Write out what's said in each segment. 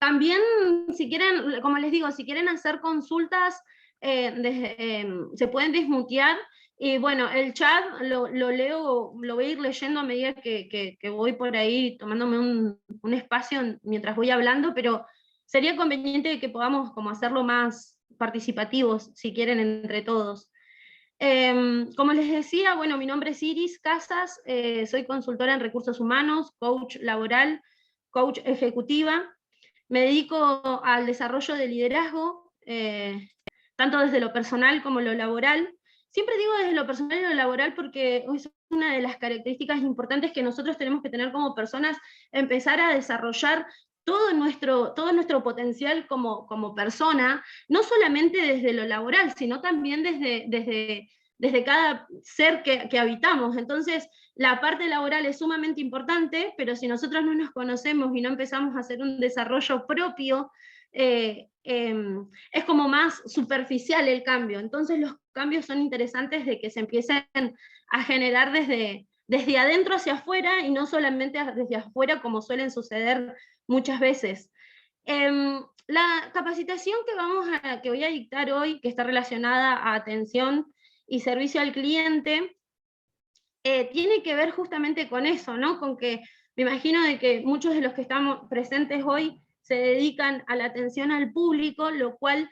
También, si quieren, como les digo, si quieren hacer consultas, se pueden desmutear, y bueno, el chat lo leo, lo voy a ir leyendo a medida que voy por ahí tomándome un espacio mientras voy hablando, pero sería conveniente que podamos como hacerlo más participativos, si quieren, entre todos. Como les decía, bueno, mi nombre es Iris Casas, soy consultora en recursos humanos, coach laboral, coach ejecutiva. Me dedico al desarrollo de liderazgo, tanto desde lo personal como lo laboral. Siempre digo desde lo personal y lo laboral porque es una de las características importantes que nosotros tenemos que tener como personas, empezar a desarrollar todo nuestro potencial como persona, no solamente desde lo laboral, sino también desde cada ser que habitamos. Entonces, la parte laboral es sumamente importante, pero si nosotros no nos conocemos y no empezamos a hacer un desarrollo propio, es como más superficial el cambio. Entonces los cambios son interesantes de que se empiecen a generar desde adentro hacia afuera y no solamente desde afuera como suelen suceder muchas veces. La capacitación que voy a dictar hoy, que está relacionada a atención y servicio al cliente, tiene que ver justamente con eso, ¿no? Con que me imagino de que muchos de los que estamos presentes hoy se dedican a la atención al público, lo cual,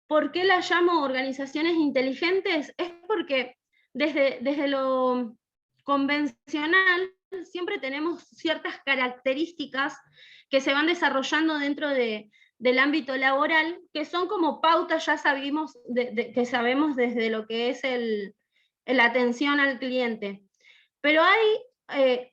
¿por qué las llamo organizaciones inteligentes? Es porque desde lo convencional siempre tenemos ciertas características que se van desarrollando dentro del ámbito laboral, que son como pautas, ya sabemos, que sabemos desde lo que es la atención al cliente. Pero hay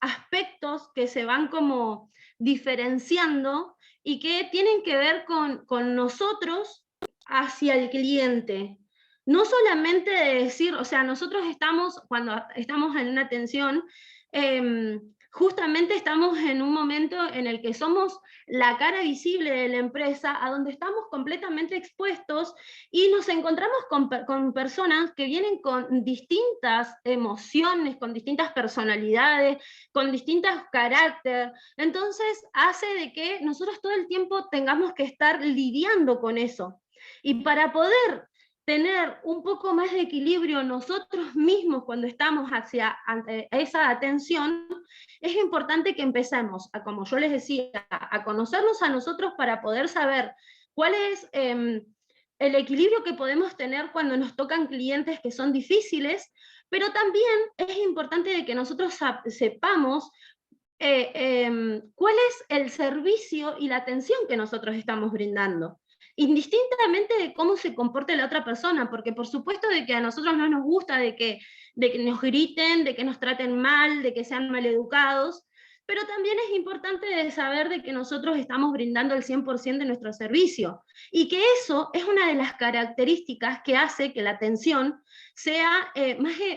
aspectos que se van como diferenciando y que tienen que ver con nosotros hacia el cliente. No solamente de decir, o sea, nosotros estamos, cuando estamos en una atención, justamente estamos en un momento en el que somos la cara visible de la empresa, a donde estamos completamente expuestos y nos encontramos con personas que vienen con distintas emociones, con distintas personalidades, con distintos caracteres. Entonces hace de que nosotros todo el tiempo tengamos que estar lidiando con eso. Y para poder tener un poco más de equilibrio nosotros mismos cuando estamos ante esa atención, es importante que empecemos, como yo les decía, a conocernos a nosotros para poder saber cuál es el equilibrio que podemos tener cuando nos tocan clientes que son difíciles, pero también es importante de que nosotros sepamos cuál es el servicio y la atención que nosotros estamos brindando, indistintamente de cómo se comporte la otra persona, porque por supuesto de que a nosotros no nos gusta de que nos griten, de que nos traten mal, de que sean maleducados, pero también es importante de saber de que nosotros estamos brindando el 100% de nuestro servicio, y que eso es una de las características que hace que la atención sea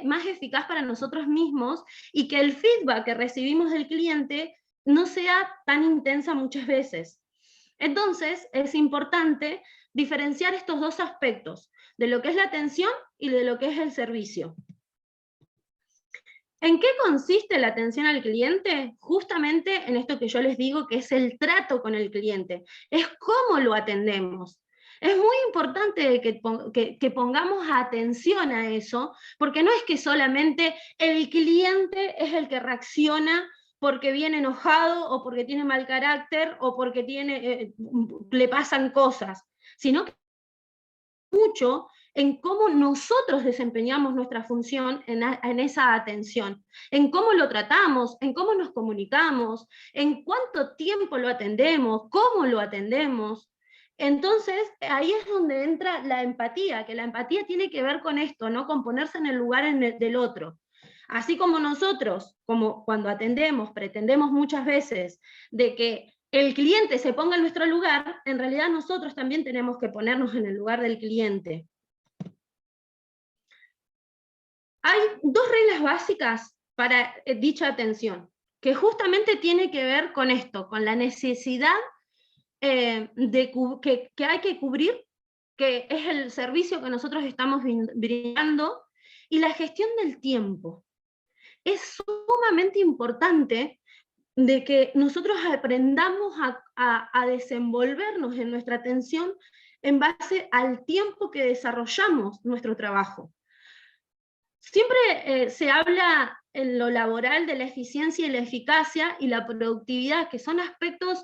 más eficaz para nosotros mismos, y que el feedback que recibimos del cliente no sea tan intensa muchas veces. Entonces, es importante diferenciar estos dos aspectos, de lo que es la atención y de lo que es el servicio. ¿En qué consiste la atención al cliente? Justamente en esto que yo les digo, que es el trato con el cliente, es cómo lo atendemos. Es muy importante que pongamos atención a eso, porque no es que solamente el cliente es el que reacciona porque viene enojado o porque tiene mal carácter o porque le pasan cosas, sino que mucho en cómo nosotros desempeñamos nuestra función en esa atención, en cómo lo tratamos, en cómo nos comunicamos, en cuánto tiempo lo atendemos, cómo lo atendemos. Entonces, ahí es donde entra la empatía, que la empatía tiene que ver con esto, ¿no? Con ponerse en el lugar del otro. Así como nosotros, como cuando atendemos, pretendemos muchas veces de que el cliente se ponga en nuestro lugar, en realidad nosotros también tenemos que ponernos en el lugar del cliente. Hay dos reglas básicas para dicha atención, que justamente tiene que ver con esto, con la necesidad que hay que cubrir, que es el servicio que nosotros estamos brindando, y la gestión del tiempo. Es sumamente importante de que nosotros aprendamos a desenvolvernos en nuestra atención en base al tiempo que desarrollamos nuestro trabajo. Siempre se habla en lo laboral de la eficiencia y la eficacia y la productividad, que son aspectos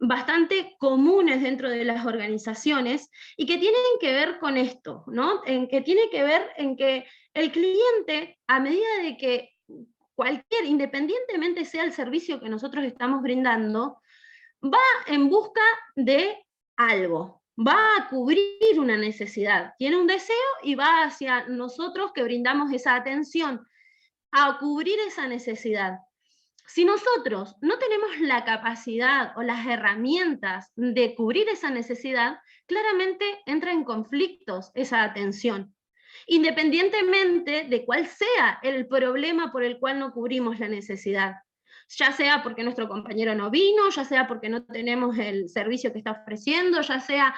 bastante comunes dentro de las organizaciones y que tienen que ver con esto, ¿no? En que tiene que ver en que el cliente, a medida de que independientemente sea el servicio que nosotros estamos brindando, va en busca de algo, va a cubrir una necesidad, tiene un deseo y va hacia nosotros que brindamos esa atención a cubrir esa necesidad. Si nosotros no tenemos la capacidad o las herramientas de cubrir esa necesidad, claramente entra en conflictos esa atención, independientemente de cuál sea el problema por el cual no cubrimos la necesidad. Ya sea porque nuestro compañero no vino, ya sea porque no tenemos el servicio que está ofreciendo, ya sea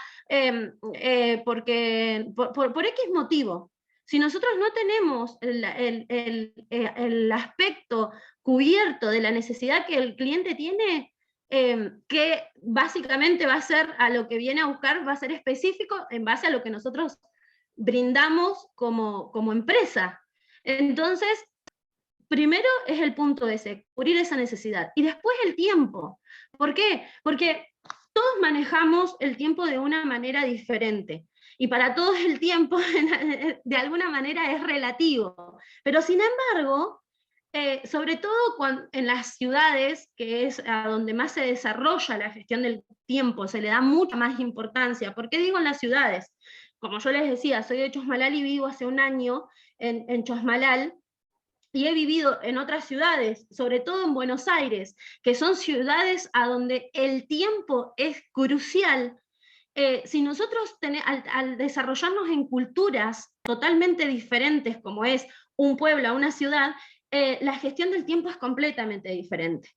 porque por X motivo. Si nosotros no tenemos el aspecto cubierto de la necesidad que el cliente tiene, que básicamente va a ser a lo que viene a buscar, va a ser específico en base a lo que nosotros brindamos como empresa. Entonces, primero es el punto ese, cubrir esa necesidad. Y después el tiempo. ¿Por qué? Porque todos manejamos el tiempo de una manera diferente. Y para todos el tiempo, de alguna manera, es relativo. Pero sin embargo, sobre todo en las ciudades, que es a donde más se desarrolla la gestión del tiempo, se le da mucha más importancia. ¿Por qué digo en las ciudades? Como yo les decía, soy de Chosmalal y vivo hace un año en Chosmalal, y he vivido en otras ciudades, sobre todo en Buenos Aires, que son ciudades a donde el tiempo es crucial. Si nosotros al desarrollarnos en culturas totalmente diferentes, como es un pueblo, una ciudad, la gestión del tiempo es completamente diferente.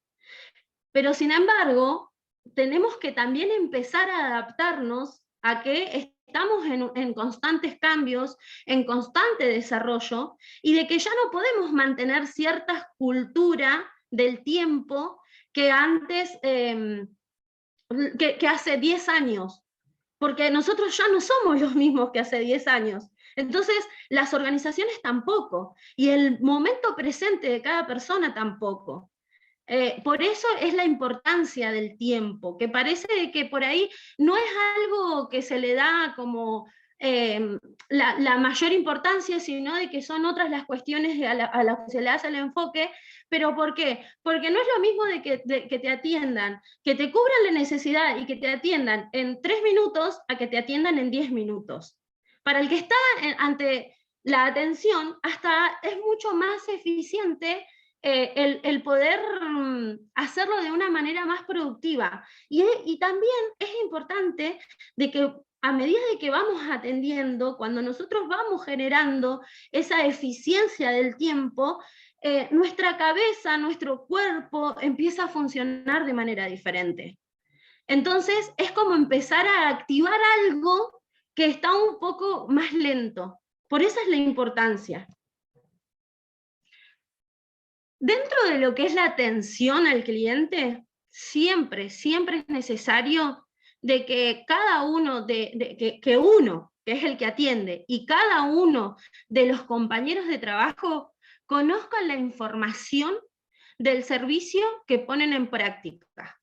Pero sin embargo, tenemos que también empezar a adaptarnos a que estamos en constantes cambios, en constante desarrollo, y de que ya no podemos mantener cierta cultura del tiempo que antes, que hace 10 años, porque nosotros ya no somos los mismos que hace 10 años. Entonces, las organizaciones tampoco, y el momento presente de cada persona tampoco. Por eso es la importancia del tiempo, que parece que por ahí no es algo que se le da como la mayor importancia, sino de que son otras las cuestiones a las que se le hace el enfoque. ¿Pero por qué? Porque no es lo mismo de que te atiendan, que te cubran la necesidad y que te atiendan en 3 minutos a que te atiendan en 10 minutos. Para el que está ante la atención, hasta es mucho más eficiente el poder hacerlo de una manera más productiva. Y también es importante de que a medida de que vamos atendiendo, cuando nosotros vamos generando esa eficiencia del tiempo, nuestra cabeza, nuestro cuerpo empieza a funcionar de manera diferente. Entonces es como empezar a activar algo que está un poco más lento. Por eso es la importancia. Dentro de lo que es la atención al cliente, siempre es necesario de que cada uno, que uno, que es el que atiende, y cada uno de los compañeros de trabajo conozcan la información del servicio que ponen en práctica,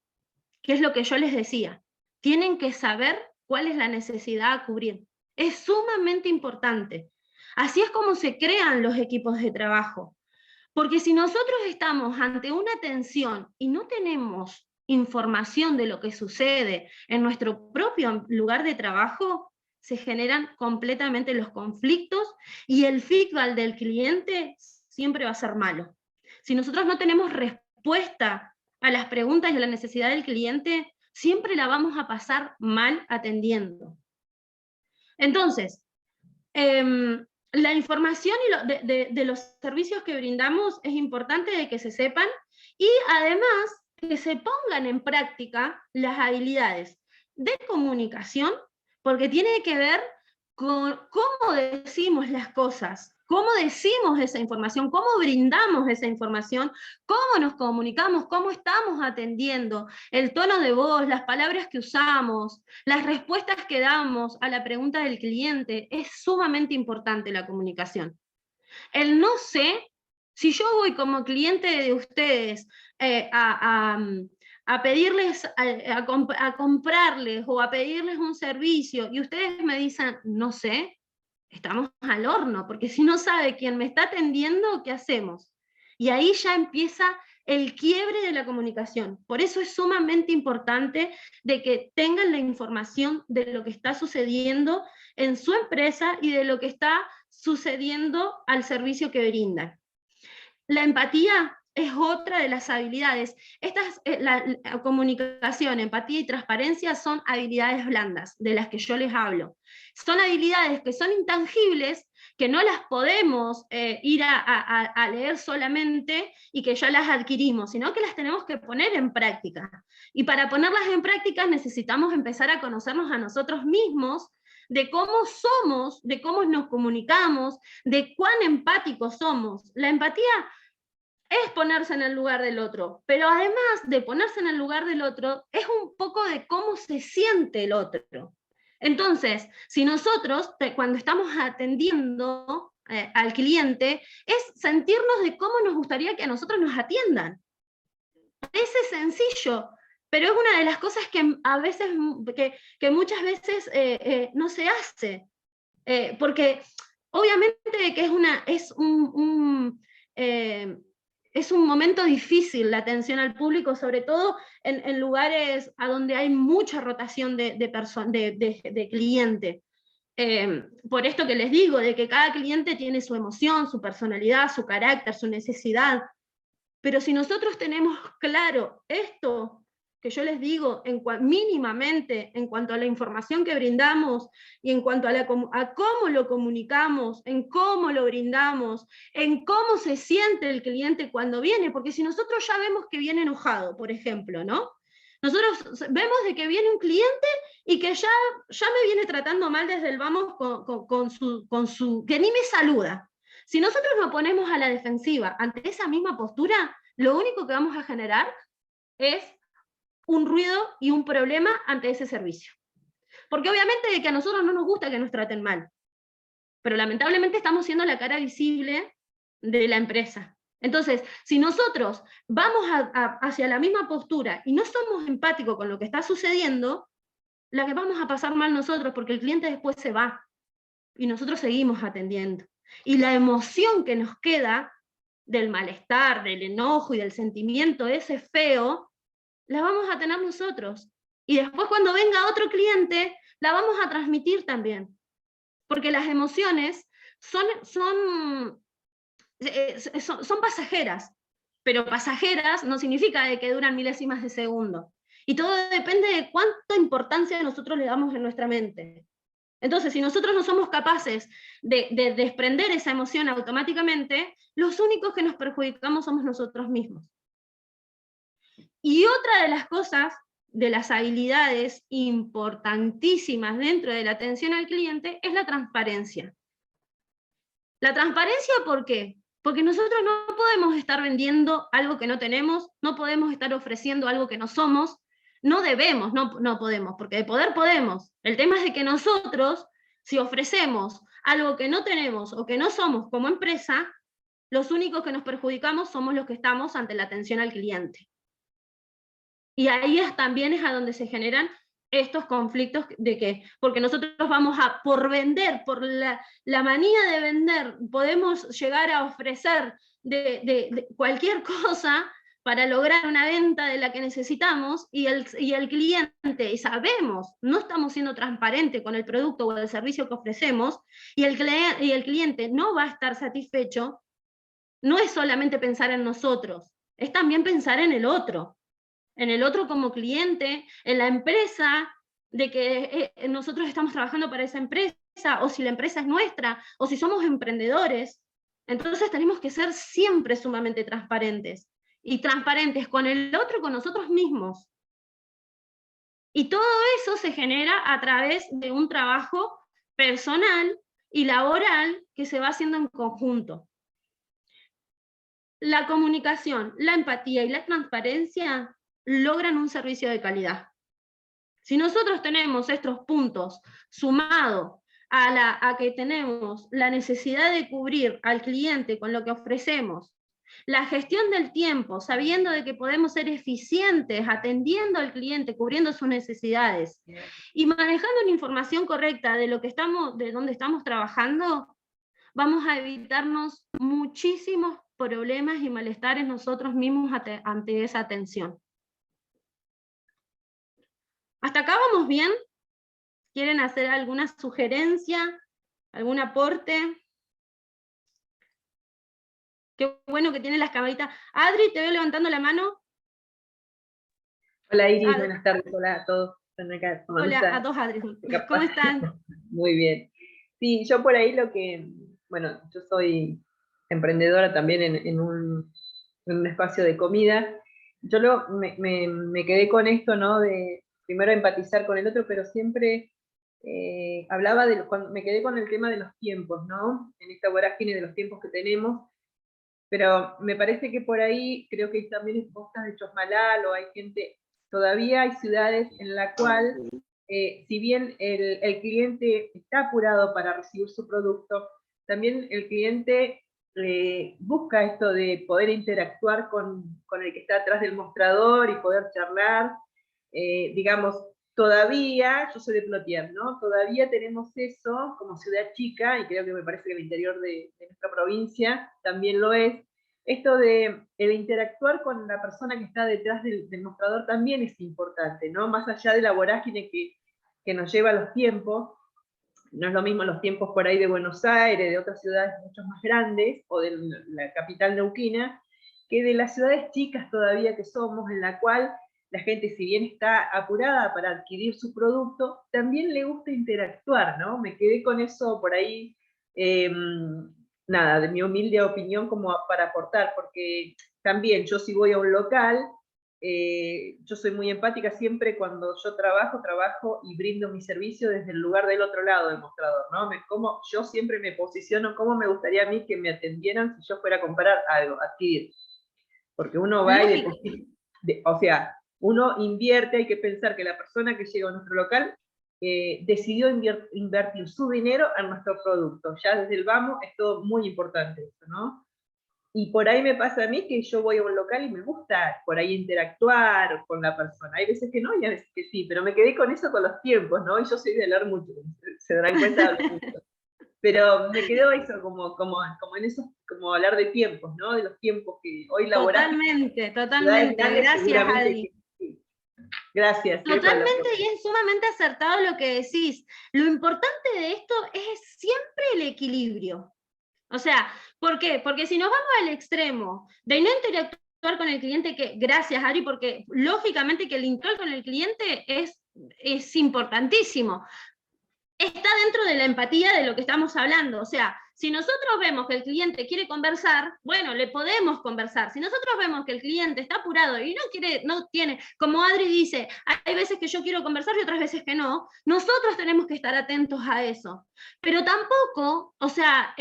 que es lo que yo les decía. Tienen que saber cuál es la necesidad a cubrir. Es sumamente importante. Así es como se crean los equipos de trabajo. Porque si nosotros estamos ante una tensión y no tenemos información de lo que sucede en nuestro propio lugar de trabajo, se generan completamente los conflictos y el feedback del cliente siempre va a ser malo. Si nosotros no tenemos respuesta a las preguntas y a la necesidad del cliente, siempre la vamos a pasar mal atendiendo. Entonces, la información de los servicios que brindamos es importante de que se sepan y además que se pongan en práctica las habilidades de comunicación, porque tiene que ver con cómo decimos las cosas. cómo decimos esa información, cómo brindamos esa información, cómo nos comunicamos, cómo estamos atendiendo, el tono de voz, las palabras que usamos, las respuestas que damos a la pregunta del cliente. Es sumamente importante la comunicación. El no sé, si yo voy como cliente de ustedes a pedirles, a comprarles o a pedirles un servicio, y ustedes me dicen, no sé, estamos al horno, porque si no sabe quién me está atendiendo, ¿qué hacemos? Y ahí ya empieza el quiebre de la comunicación. Por eso es sumamente importante de que tengan la información de lo que está sucediendo en su empresa y de lo que está sucediendo al servicio que brindan. La empatía es otra de las habilidades. La comunicación, empatía y transparencia son habilidades blandas de las que yo les hablo. Son habilidades que son intangibles, que no las podemos ir a leer solamente y que ya las adquirimos, sino que las tenemos que poner en práctica. Y para ponerlas en práctica necesitamos empezar a conocernos a nosotros mismos, de cómo somos, de cómo nos comunicamos, de cuán empáticos somos. La empatía es ponerse en el lugar del otro, pero además de ponerse en el lugar del otro, es un poco de cómo se siente el otro. Entonces, si nosotros, cuando estamos atendiendo al cliente, es sentirnos de cómo nos gustaría que a nosotros nos atiendan. Parece sencillo, pero es una de las cosas que a veces, que muchas veces no se hace. Porque obviamente que es un momento difícil la atención al público, sobre todo en lugares a donde hay mucha rotación de cliente. Por esto que les digo, de que cada cliente tiene su emoción, su personalidad, su carácter, su necesidad. Pero si nosotros tenemos claro esto que yo les digo, mínimamente en cuanto a la información que brindamos y en cuanto a cómo lo comunicamos, en cómo lo brindamos, en cómo se siente el cliente cuando viene, porque si nosotros ya vemos que viene enojado, por ejemplo, ¿no? Nosotros vemos de que viene un cliente y que ya me viene tratando mal desde el vamos que ni me saluda. Si nosotros nos ponemos a la defensiva ante esa misma postura, lo único que vamos a generar es un ruido y un problema ante ese servicio. Porque obviamente que a nosotros no nos gusta que nos traten mal, pero lamentablemente estamos siendo la cara visible de la empresa. Entonces, si nosotros vamos hacia la misma postura y no somos empáticos con lo que está sucediendo, la que vamos a pasar mal nosotros, porque el cliente después se va y nosotros seguimos atendiendo. Y la emoción que nos queda del malestar, del enojo y del sentimiento ese feo, la vamos a tener nosotros. Y después cuando venga otro cliente, la vamos a transmitir también. Porque las emociones son pasajeras, pero pasajeras no significa de que duran milésimas de segundo. Y todo depende de cuánta importancia nosotros le damos en nuestra mente. Entonces, si nosotros no somos capaces de desprender esa emoción automáticamente, los únicos que nos perjudicamos somos nosotros mismos. Y otra de las cosas, de las habilidades importantísimas dentro de la atención al cliente, es la transparencia. La transparencia, ¿por qué? Porque nosotros no podemos estar vendiendo algo que no tenemos, no podemos estar ofreciendo algo que no somos, no debemos, no podemos, porque de poder podemos. El tema es de que nosotros, si ofrecemos algo que no tenemos o que no somos como empresa, los únicos que nos perjudicamos somos los que estamos ante la atención al cliente. Y ahí también es a donde se generan estos conflictos porque nosotros vamos por vender, por la manía de vender, podemos llegar a ofrecer de cualquier cosa para lograr una venta de la que necesitamos, y el cliente, y sabemos, no estamos siendo transparentes con el producto o el servicio que ofrecemos, y el cliente no va a estar satisfecho. No es solamente pensar en nosotros, es también pensar en el otro como cliente, en la empresa, de que nosotros estamos trabajando para esa empresa, o si la empresa es nuestra, o si somos emprendedores. Entonces tenemos que ser siempre sumamente transparentes, y transparentes con el otro y con nosotros mismos. Y todo eso se genera a través de un trabajo personal y laboral que se va haciendo en conjunto. La comunicación, la empatía y la transparencia logran un servicio de calidad. Si nosotros tenemos estos puntos sumados a que tenemos la necesidad de cubrir al cliente con lo que ofrecemos, la gestión del tiempo, sabiendo de que podemos ser eficientes, atendiendo al cliente, cubriendo sus necesidades, y manejando una información correcta de de dónde estamos trabajando, vamos a evitarnos muchísimos problemas y malestares nosotros mismos ante esa atención. ¿Hasta acá vamos bien? ¿Quieren hacer alguna sugerencia? ¿Algún aporte? Qué bueno que tienen las camaritas. Adri, te veo levantando la mano. Hola Iris, buenas tardes, hola a todos. Hola a todos, Adri. ¿Cómo están? Muy bien. Sí, yo por ahí bueno, yo soy emprendedora también en un espacio de comida. Yo me quedé con esto, ¿no? De primero empatizar con el otro, pero siempre hablaba cuando me quedé con el tema de los tiempos, ¿no? En esta vorágine de los tiempos que tenemos. Pero me parece que por ahí, creo que también es Bocas de Chosmalal, o hay gente, todavía hay ciudades en la cual, si bien el cliente está apurado para recibir su producto, también el cliente busca esto de poder interactuar con el que está atrás del mostrador y poder charlar. Digamos, todavía, yo soy de Plotier, ¿no? Todavía tenemos eso como ciudad chica, y creo que me parece que el interior de nuestra provincia también lo es. Esto de el interactuar con la persona que está detrás del mostrador también es importante, ¿no? Más allá de la vorágine que nos lleva a los tiempos, no es lo mismo los tiempos por ahí de Buenos Aires, de otras ciudades mucho más grandes, o de la capital neuquina, que de las ciudades chicas todavía que somos, en la cual la gente, si bien está apurada para adquirir su producto, también le gusta interactuar, ¿no? Me quedé con eso por ahí, nada, de mi humilde opinión como para aportar, porque también yo si voy a un local, yo soy muy empática siempre cuando yo trabajo y brindo mi servicio desde el lugar del otro lado del mostrador, ¿no? Yo siempre me posiciono cómo me gustaría a mí que me atendieran si yo fuera a comprar algo, adquirir. Porque uno va o sea, uno invierte, hay que pensar que la persona que llega a nuestro local decidió invertir su dinero en nuestro producto. Ya desde el vamos es todo muy importante eso, ¿no? Y por ahí me pasa a mí que yo voy a un local y me gusta por ahí interactuar con la persona. Hay veces que no y hay veces que sí, pero me quedé con eso con los tiempos, ¿no? Y yo soy de hablar mucho, se darán cuenta, hablo mucho. Pero me quedó eso como en eso, como hablar de tiempos, ¿no? De los tiempos que hoy laboramos. Totalmente. Gracias, Adri. Sí. Gracias. Totalmente, y es sumamente acertado lo que decís. Lo importante de esto es siempre el equilibrio. O sea, ¿por qué? Porque si nos vamos al extremo de no interactuar con el cliente, que gracias, Ari, porque lógicamente que el interactuar con el cliente es importantísimo. Está dentro de la empatía de lo que estamos hablando. O sea, si nosotros vemos que el cliente quiere conversar, bueno, le podemos conversar. Si nosotros vemos que el cliente está apurado y no tiene, como Adri dice, hay veces que yo quiero conversar y otras veces que no, nosotros tenemos que estar atentos a eso. Pero tampoco, o sea,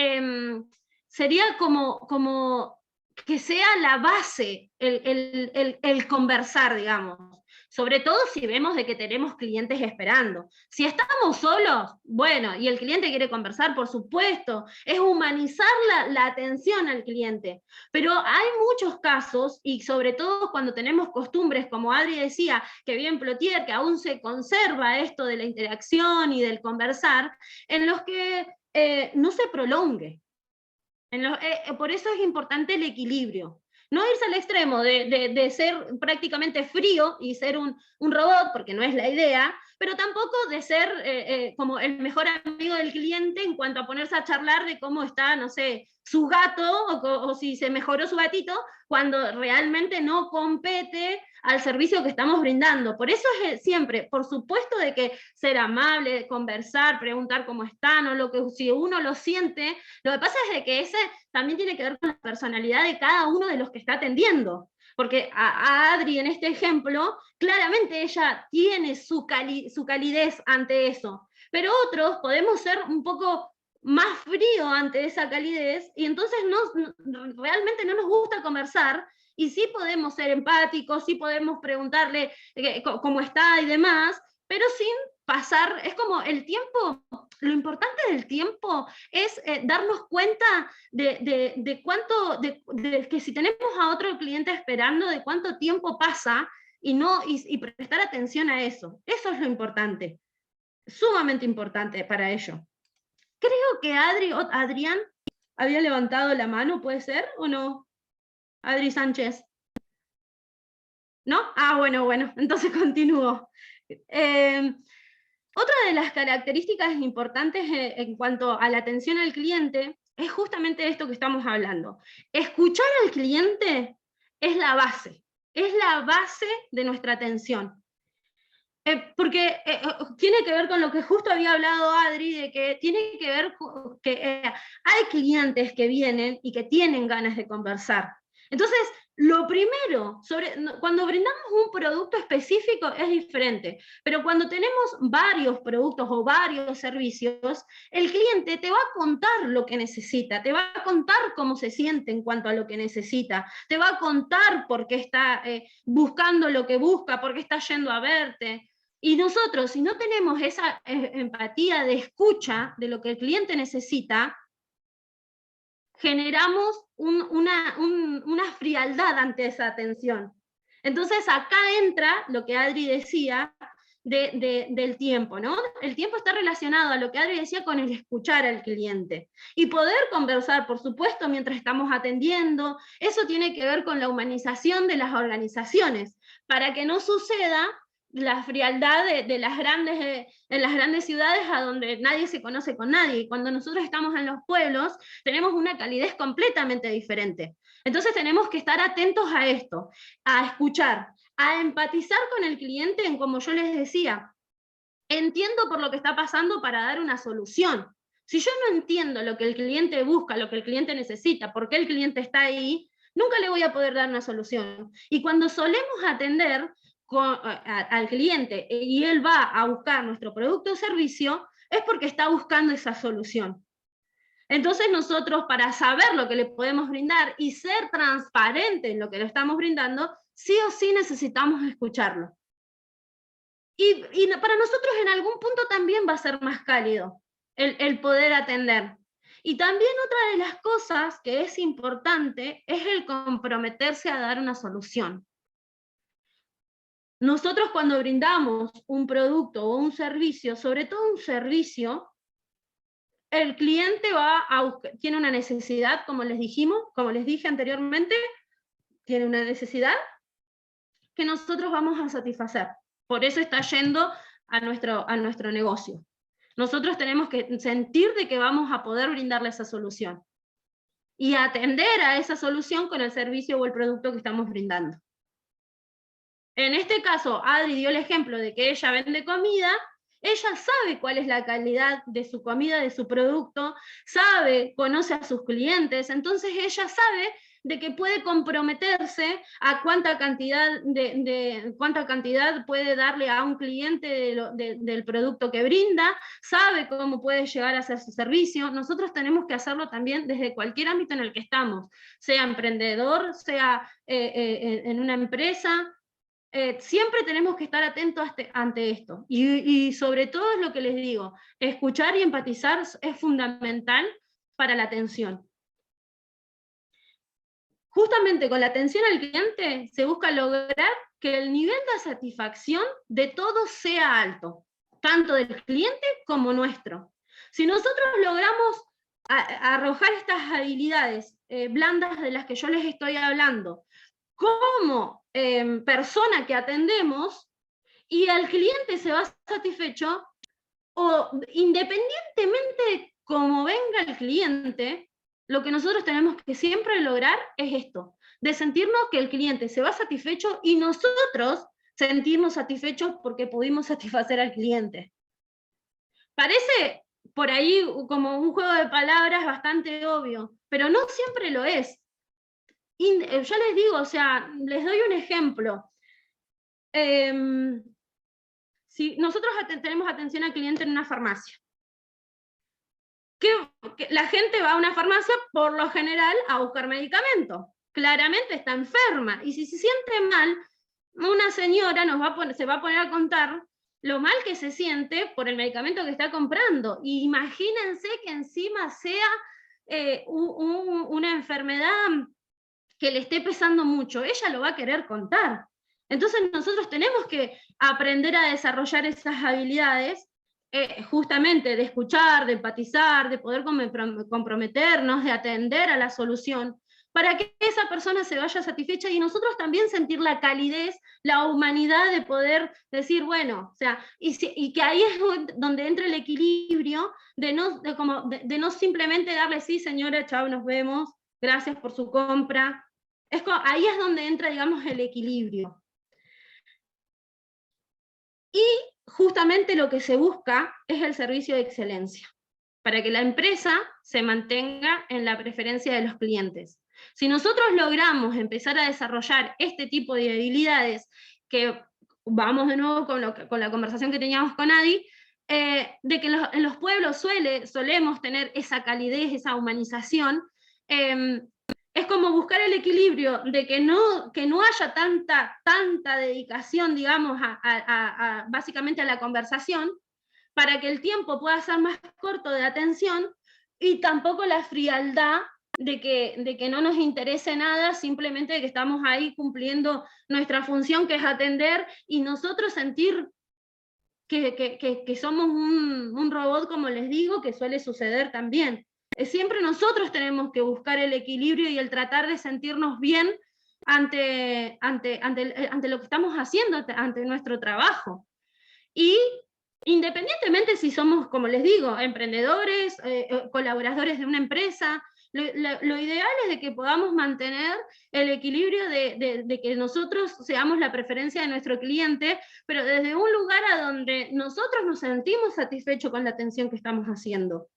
sería como que sea la base el conversar, digamos. Sobre todo si vemos de que tenemos clientes esperando. Si estamos solos, bueno, y el cliente quiere conversar, por supuesto, es humanizar la atención al cliente. Pero hay muchos casos, y sobre todo cuando tenemos costumbres, como Adri decía, que vive en Plotier, que aún se conserva esto de la interacción y del conversar, en los que no se prolongue. Por eso es importante el equilibrio. No irse al extremo de ser prácticamente frío y ser un robot, porque no es la idea, pero tampoco de ser como el mejor amigo del cliente en cuanto a ponerse a charlar de cómo está, no sé, su gato o si se mejoró su gatito, cuando realmente no compete al servicio que estamos brindando. Por eso es siempre, por supuesto, de que ser amable, conversar, preguntar cómo están, o lo que si uno lo siente. Lo que pasa es de que ese también tiene que ver con la personalidad de cada uno de los que está atendiendo. Porque a Adri, en este ejemplo, claramente ella tiene su calidez ante eso. Pero otros podemos ser un poco más frío ante esa calidez, y entonces realmente no nos gusta conversar, y sí podemos ser empáticos, sí podemos preguntarle cómo está y demás, pero sin pasar, es como el tiempo, lo importante del tiempo es darnos cuenta de cuánto, de que si tenemos a otro cliente esperando, de cuánto tiempo pasa, y prestar atención a eso. Eso es lo importante, sumamente importante para ello. Creo que Adrián había levantado la mano, ¿puede ser o no? Adri Sánchez. ¿No? Ah, bueno, entonces continúo. Otra de las características importantes en cuanto a la atención al cliente es justamente esto que estamos hablando. Escuchar al cliente es la base de nuestra atención. Porque tiene que ver con lo que justo había hablado Adri, de que tiene que ver con que hay clientes que vienen y que tienen ganas de conversar. Entonces, lo primero, cuando brindamos un producto específico es diferente, pero cuando tenemos varios productos o varios servicios, el cliente te va a contar lo que necesita, te va a contar cómo se siente en cuanto a lo que necesita, te va a contar por qué está buscando lo que busca, por qué está yendo a verte. Y nosotros, si no tenemos esa empatía de escucha de lo que el cliente necesita, generamos una frialdad ante esa atención. Entonces acá entra lo que Adri decía del tiempo, ¿no? El tiempo está relacionado a lo que Adri decía con el escuchar al cliente. Y poder conversar, por supuesto, mientras estamos atendiendo, eso tiene que ver con la humanización de las organizaciones, para que no suceda la frialdad en las grandes ciudades a donde nadie se conoce con nadie. Y cuando nosotros estamos en los pueblos, tenemos una calidez completamente diferente. Entonces tenemos que estar atentos a esto, a escuchar, a empatizar con el cliente en, como yo les decía, entiendo por lo que está pasando para dar una solución. Si yo no entiendo lo que el cliente busca, lo que el cliente necesita, por qué el cliente está ahí, nunca le voy a poder dar una solución. Y cuando solemos atender al cliente y él va a buscar nuestro producto o servicio, es porque está buscando esa solución. Entonces nosotros, para saber lo que le podemos brindar y ser transparente en lo que le estamos brindando, sí o sí necesitamos escucharlo. Y para nosotros en algún punto también va a ser más cálido el poder atender. Y también otra de las cosas que es importante es el comprometerse a dar una solución. Nosotros cuando brindamos un producto o un servicio, sobre todo un servicio, el cliente tiene una necesidad, como les dije anteriormente, tiene una necesidad que nosotros vamos a satisfacer. Por eso está yendo a nuestro negocio. Nosotros tenemos que sentir de que vamos a poder brindarle esa solución y atender a esa solución con el servicio o el producto que estamos brindando. En este caso, Adri dio el ejemplo de que ella vende comida. Ella sabe cuál es la calidad de su comida, de su producto, conoce a sus clientes, entonces ella sabe de que puede comprometerse a cuánta cantidad puede darle a un cliente del producto que brinda, sabe cómo puede llegar a hacer su servicio. Nosotros tenemos que hacerlo también desde cualquier ámbito en el que estamos, sea emprendedor, sea en una empresa. Siempre tenemos que estar atentos ante esto. Y sobre todo es lo que les digo, escuchar y empatizar es fundamental para la atención. Justamente con la atención al cliente se busca lograr que el nivel de satisfacción de todos sea alto, tanto del cliente como nuestro. Si nosotros logramos arrojar estas habilidades blandas de las que yo les estoy hablando, como persona que atendemos, y el cliente se va satisfecho, o independientemente de cómo venga el cliente, lo que nosotros tenemos que siempre lograr es esto, de sentirnos que el cliente se va satisfecho y nosotros sentirnos satisfechos porque pudimos satisfacer al cliente. Parece por ahí como un juego de palabras bastante obvio, pero no siempre lo es. Ya les digo, o sea, les doy un ejemplo. Si nosotros tenemos atención al cliente en una farmacia, que la gente va a una farmacia por lo general a buscar medicamento. Claramente está enferma, y si se siente mal, una señora se va a poner a contar lo mal que se siente por el medicamento que está comprando. Y imagínense que encima sea una enfermedad que le esté pesando mucho, ella lo va a querer contar. Entonces nosotros tenemos que aprender a desarrollar esas habilidades, justamente de escuchar, de empatizar, de poder comprometernos, de atender a la solución, para que esa persona se vaya satisfecha y nosotros también sentir la calidez, la humanidad de poder decir, bueno, o sea, y que ahí es donde entra el equilibrio de no simplemente darle, sí señora, chao, nos vemos, gracias por su compra. Ahí es donde entra, digamos, el equilibrio. Y justamente lo que se busca es el servicio de excelencia, para que la empresa se mantenga en la preferencia de los clientes. Si nosotros logramos empezar a desarrollar este tipo de habilidades, que vamos de nuevo con la conversación que teníamos con Adi, de que en los pueblos solemos tener esa calidez, esa humanización, es como buscar el equilibrio de que no haya tanta dedicación, digamos, básicamente a la conversación, para que el tiempo pueda ser más corto de atención, y tampoco la frialdad de que no nos interese nada, simplemente de que estamos ahí cumpliendo nuestra función, que es atender, y nosotros sentir que somos un robot, como les digo, que suele suceder también. Siempre nosotros tenemos que buscar el equilibrio y el tratar de sentirnos bien ante lo que estamos haciendo, ante nuestro trabajo. Y independientemente si somos, como les digo, emprendedores, colaboradores de una empresa, lo ideal es de que podamos mantener el equilibrio de que nosotros seamos la preferencia de nuestro cliente, pero desde un lugar a donde nosotros nos sentimos satisfechos con la atención que estamos haciendo.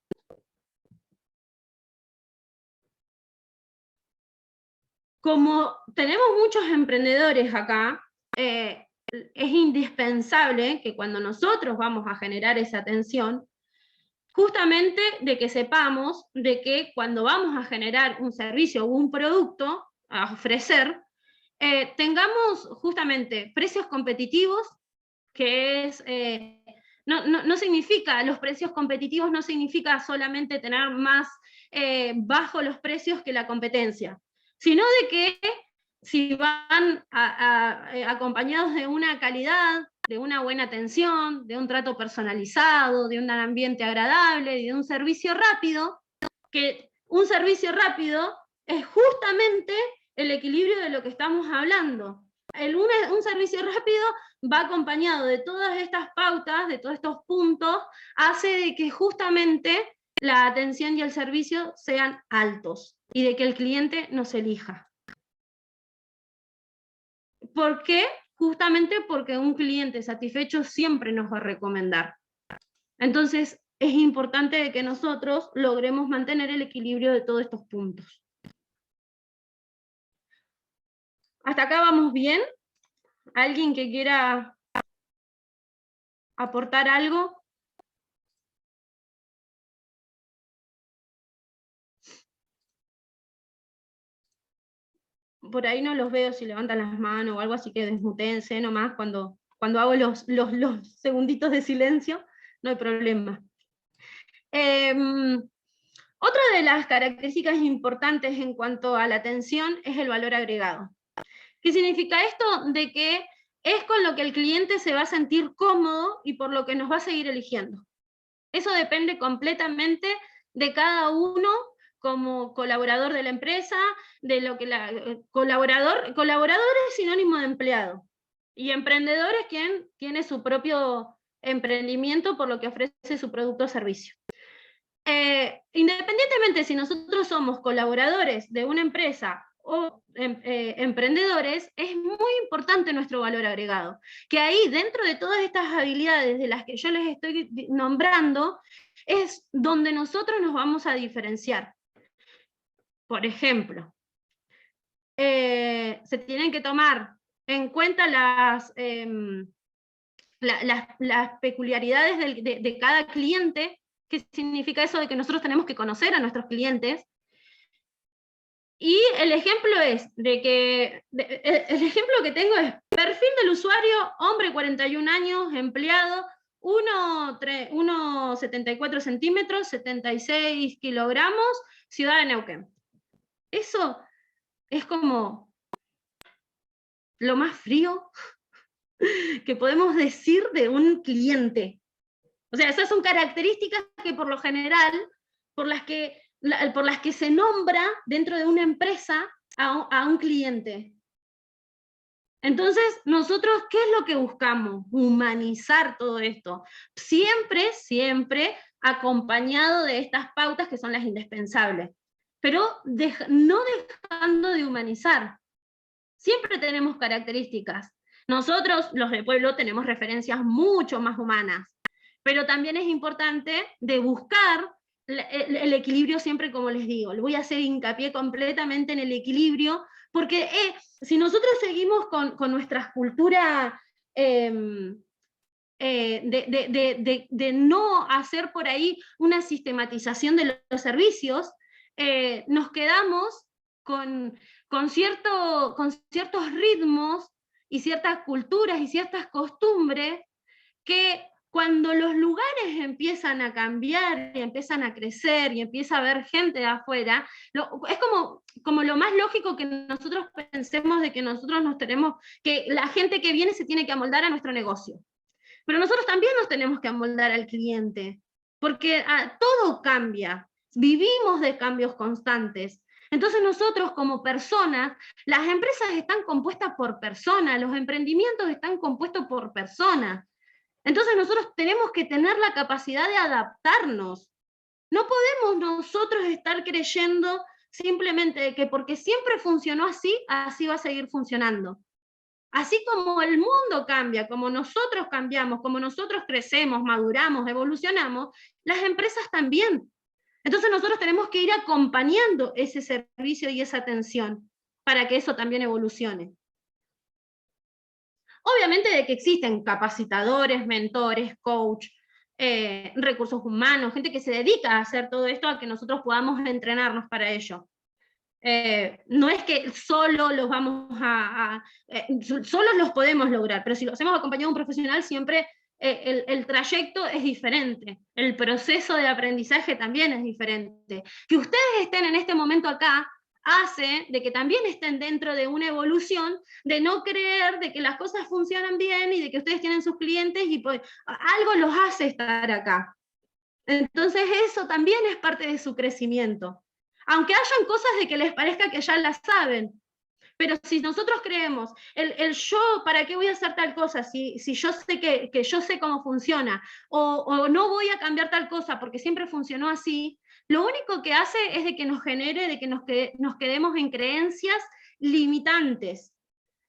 Como tenemos muchos emprendedores acá, es indispensable que cuando nosotros vamos a generar esa atención, justamente de que sepamos de que cuando vamos a generar un servicio o un producto a ofrecer, tengamos justamente precios competitivos, que es, no significa, los precios competitivos no significa solamente tener más bajo los precios que la competencia, sino de que si van acompañados de una calidad, de una buena atención, de un trato personalizado, de un ambiente agradable y de un servicio rápido, que un servicio rápido es justamente el equilibrio de lo que estamos hablando. Un servicio rápido va acompañado de todas estas pautas, de todos estos puntos, hace de que justamente la atención y el servicio sean altos y de que el cliente nos elija. ¿Por qué? Justamente porque un cliente satisfecho siempre nos va a recomendar. Entonces, es importante que nosotros logremos mantener el equilibrio de todos estos puntos. ¿Hasta acá vamos bien? ¿Alguien que quiera aportar algo? Por ahí no los veo si levantan las manos o algo, así que desmutense nomás cuando hago los segunditos de silencio, no hay problema. Otra de las características importantes en cuanto a la atención es el valor agregado. ¿Qué significa esto? De que es con lo que el cliente se va a sentir cómodo y por lo que nos va a seguir eligiendo. Eso depende completamente de cada uno como colaborador de la empresa, de lo que colaborador es sinónimo de empleado, y emprendedor es quien tiene su propio emprendimiento por lo que ofrece su producto o servicio. Independientemente si nosotros somos colaboradores de una empresa o emprendedores, es muy importante nuestro valor agregado, que ahí dentro de todas estas habilidades de las que yo les estoy nombrando, es donde nosotros nos vamos a diferenciar. Por ejemplo, se tienen que tomar en cuenta las peculiaridades de cada cliente, ¿Qué significa eso de que nosotros tenemos que conocer a nuestros clientes? Y el ejemplo es el ejemplo que tengo es perfil del usuario, hombre 41 años, empleado, 1,74 centímetros, 76 kilogramos, ciudad de Neuquén. Eso es como lo más frío que podemos decir de un cliente. O sea, esas son características que por lo general, por las que se nombra dentro de una empresa a un cliente. Entonces, nosotros, ¿qué es lo que buscamos? Humanizar todo esto. Siempre, siempre acompañado de estas pautas que son las indispensables. Pero no dejando de humanizar. Siempre tenemos características. Nosotros, los del pueblo, tenemos referencias mucho más humanas. Pero también es importante de buscar el equilibrio siempre, como les digo. Le voy a hacer hincapié completamente en el equilibrio, porque si nosotros seguimos con nuestra cultura de no hacer por ahí una sistematización de los servicios, nos quedamos con ciertos ritmos y ciertas culturas y ciertas costumbres que cuando los lugares empiezan a cambiar y empiezan a crecer y empieza a haber gente de afuera, es como lo más lógico que nosotros pensemos de que nosotros que la gente que viene se tiene que amoldar a nuestro negocio. Pero nosotros también nos tenemos que amoldar al cliente, porque todo cambia, vivimos de cambios constantes. Entonces nosotros como personas, las empresas están compuestas por personas, los emprendimientos están compuestos por personas. Entonces nosotros tenemos que tener la capacidad de adaptarnos. No podemos nosotros estar creyendo simplemente que porque siempre funcionó así, así va a seguir funcionando. Así como el mundo cambia, como nosotros cambiamos, como nosotros crecemos, maduramos, evolucionamos, las empresas también. Entonces nosotros tenemos que ir acompañando ese servicio y esa atención para que eso también evolucione. Obviamente de que existen capacitadores, mentores, coach, recursos humanos, gente que se dedica a hacer todo esto, a que nosotros podamos entrenarnos para ello. No es que solo los solos los podemos lograr, pero si lo hacemos acompañado de un profesional, siempre el trayecto es diferente, el proceso de aprendizaje también es diferente. Que ustedes estén en este momento acá hace de que también estén dentro de una evolución de no creer de que las cosas funcionan bien y de que ustedes tienen sus clientes y pues, algo los hace estar acá. Entonces eso también es parte de su crecimiento. Aunque hayan cosas de que les parezca que ya las saben, pero si nosotros creemos, el yo, ¿para qué voy a hacer tal cosa? Si yo sé que yo sé cómo funciona, o no voy a cambiar tal cosa porque siempre funcionó así, lo único que hace es de que nos genere, de que nos quedemos en creencias limitantes.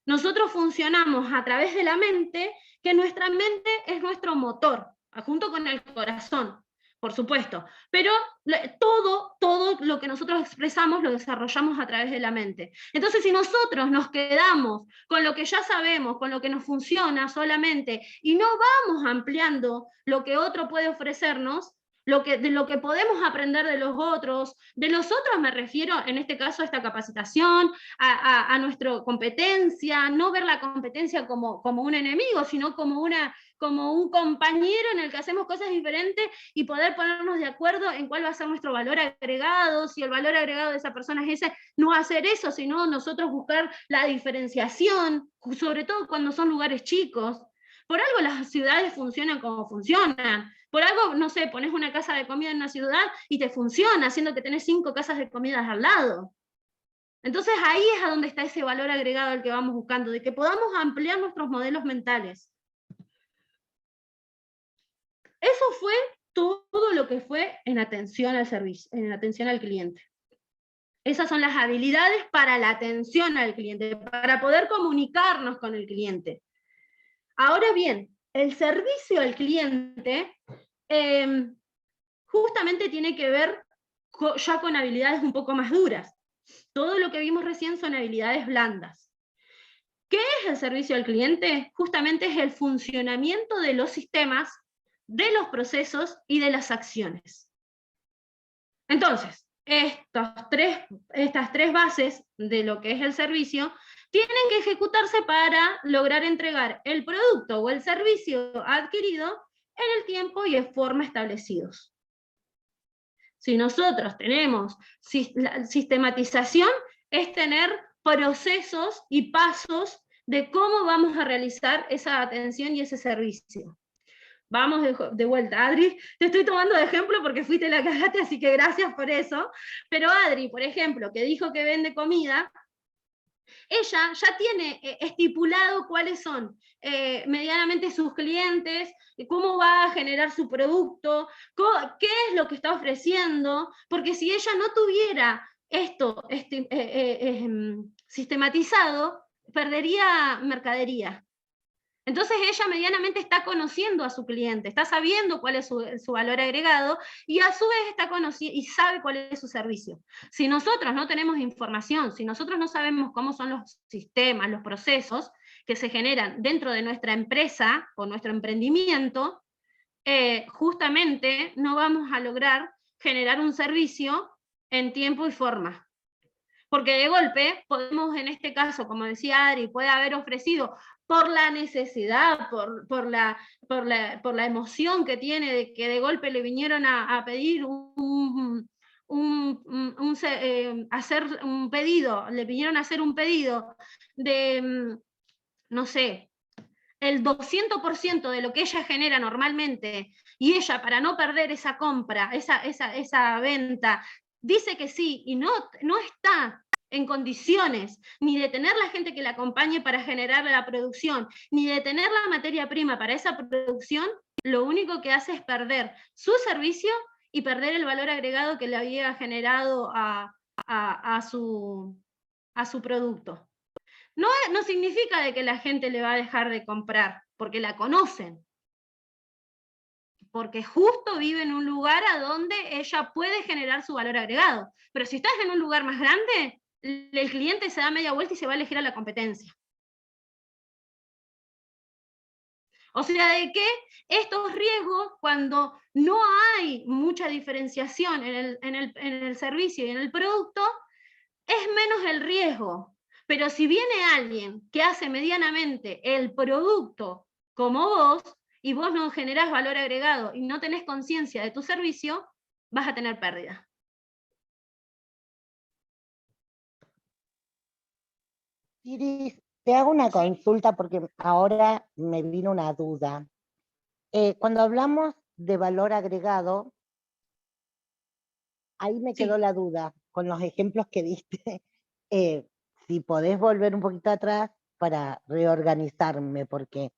Nosotros funcionamos a través de la mente, que nuestra mente es nuestro motor, junto con el corazón, por supuesto, pero todo lo que nosotros expresamos lo desarrollamos a través de la mente. Entonces, si nosotros nos quedamos con lo que ya sabemos, con lo que nos funciona solamente, y no vamos ampliando lo que otro puede ofrecernos, de lo que podemos aprender de los otros me refiero en este caso a esta capacitación, a nuestra competencia, no ver la competencia como un enemigo, sino como un compañero en el que hacemos cosas diferentes y poder ponernos de acuerdo en cuál va a ser nuestro valor agregado, si el valor agregado de esa persona es ese, no hacer eso, sino nosotros buscar la diferenciación, sobre todo cuando son lugares chicos. Por algo las ciudades funcionan como funcionan. Por algo, no sé, pones una casa de comida en una ciudad y te funciona, haciendo que tenés 5 casas de comidas al lado. Entonces ahí es a donde está ese valor agregado al que vamos buscando, de que podamos ampliar nuestros modelos mentales. Eso fue todo lo que fue en atención al servicio, en atención al cliente. Esas son las habilidades para la atención al cliente, para poder comunicarnos con el cliente. Ahora bien, el servicio al cliente justamente tiene que ver ya con habilidades un poco más duras. Todo lo que vimos recién son habilidades blandas. ¿Qué es el servicio al cliente? Justamente es el funcionamiento de los sistemas de los procesos y de las acciones. Entonces, estas tres bases de lo que es el servicio tienen que ejecutarse para lograr entregar el producto o el servicio adquirido en el tiempo y en forma establecidos. Si nosotros tenemos la sistematización, es tener procesos y pasos de cómo vamos a realizar esa atención y ese servicio. Vamos de vuelta, Adri, te estoy tomando de ejemplo porque fuiste la que hablaste, así que gracias por eso, pero Adri, por ejemplo, que dijo que vende comida, ella ya tiene estipulado cuáles son medianamente sus clientes, cómo va a generar su producto, qué es lo que está ofreciendo, porque si ella no tuviera esto sistematizado, perdería mercadería. Entonces ella medianamente está conociendo a su cliente, está sabiendo cuál es su valor agregado y a su vez está conociendo y sabe cuál es su servicio. Si nosotros no tenemos información, si nosotros no sabemos cómo son los sistemas, los procesos que se generan dentro de nuestra empresa o nuestro emprendimiento, justamente no vamos a lograr generar un servicio en tiempo y forma. Porque de golpe podemos, en este caso, como decía Adri, puede haber ofrecido por la necesidad, por la emoción que tiene de que de golpe le vinieron a pedir hacer un pedido, le vinieron a hacer un pedido de, no sé, el 200% de lo que ella genera normalmente, y ella, para no perder esa compra, esa venta, dice que sí, y no está en condiciones ni de tener la gente que la acompañe para generar la producción, ni de tener la materia prima para esa producción, lo único que hace es perder su servicio y perder el valor agregado que le había generado a su producto. No significa de que la gente le va a dejar de comprar, porque la conocen, porque justo vive en un lugar a donde ella puede generar su valor agregado. Pero si estás en un lugar más grande, el cliente se da media vuelta y se va a elegir a la competencia. O sea, de que estos riesgos, cuando no hay mucha diferenciación en el servicio y en el producto, es menos el riesgo. Pero si viene alguien que hace medianamente el producto como vos, y vos no generás valor agregado y no tenés conciencia de tu servicio, vas a tener pérdida. Iris, te hago una consulta porque ahora me vino una duda. Cuando hablamos de valor agregado, ahí me quedó la duda con los ejemplos que diste. Si podés volver un poquito atrás para reorganizarme, porque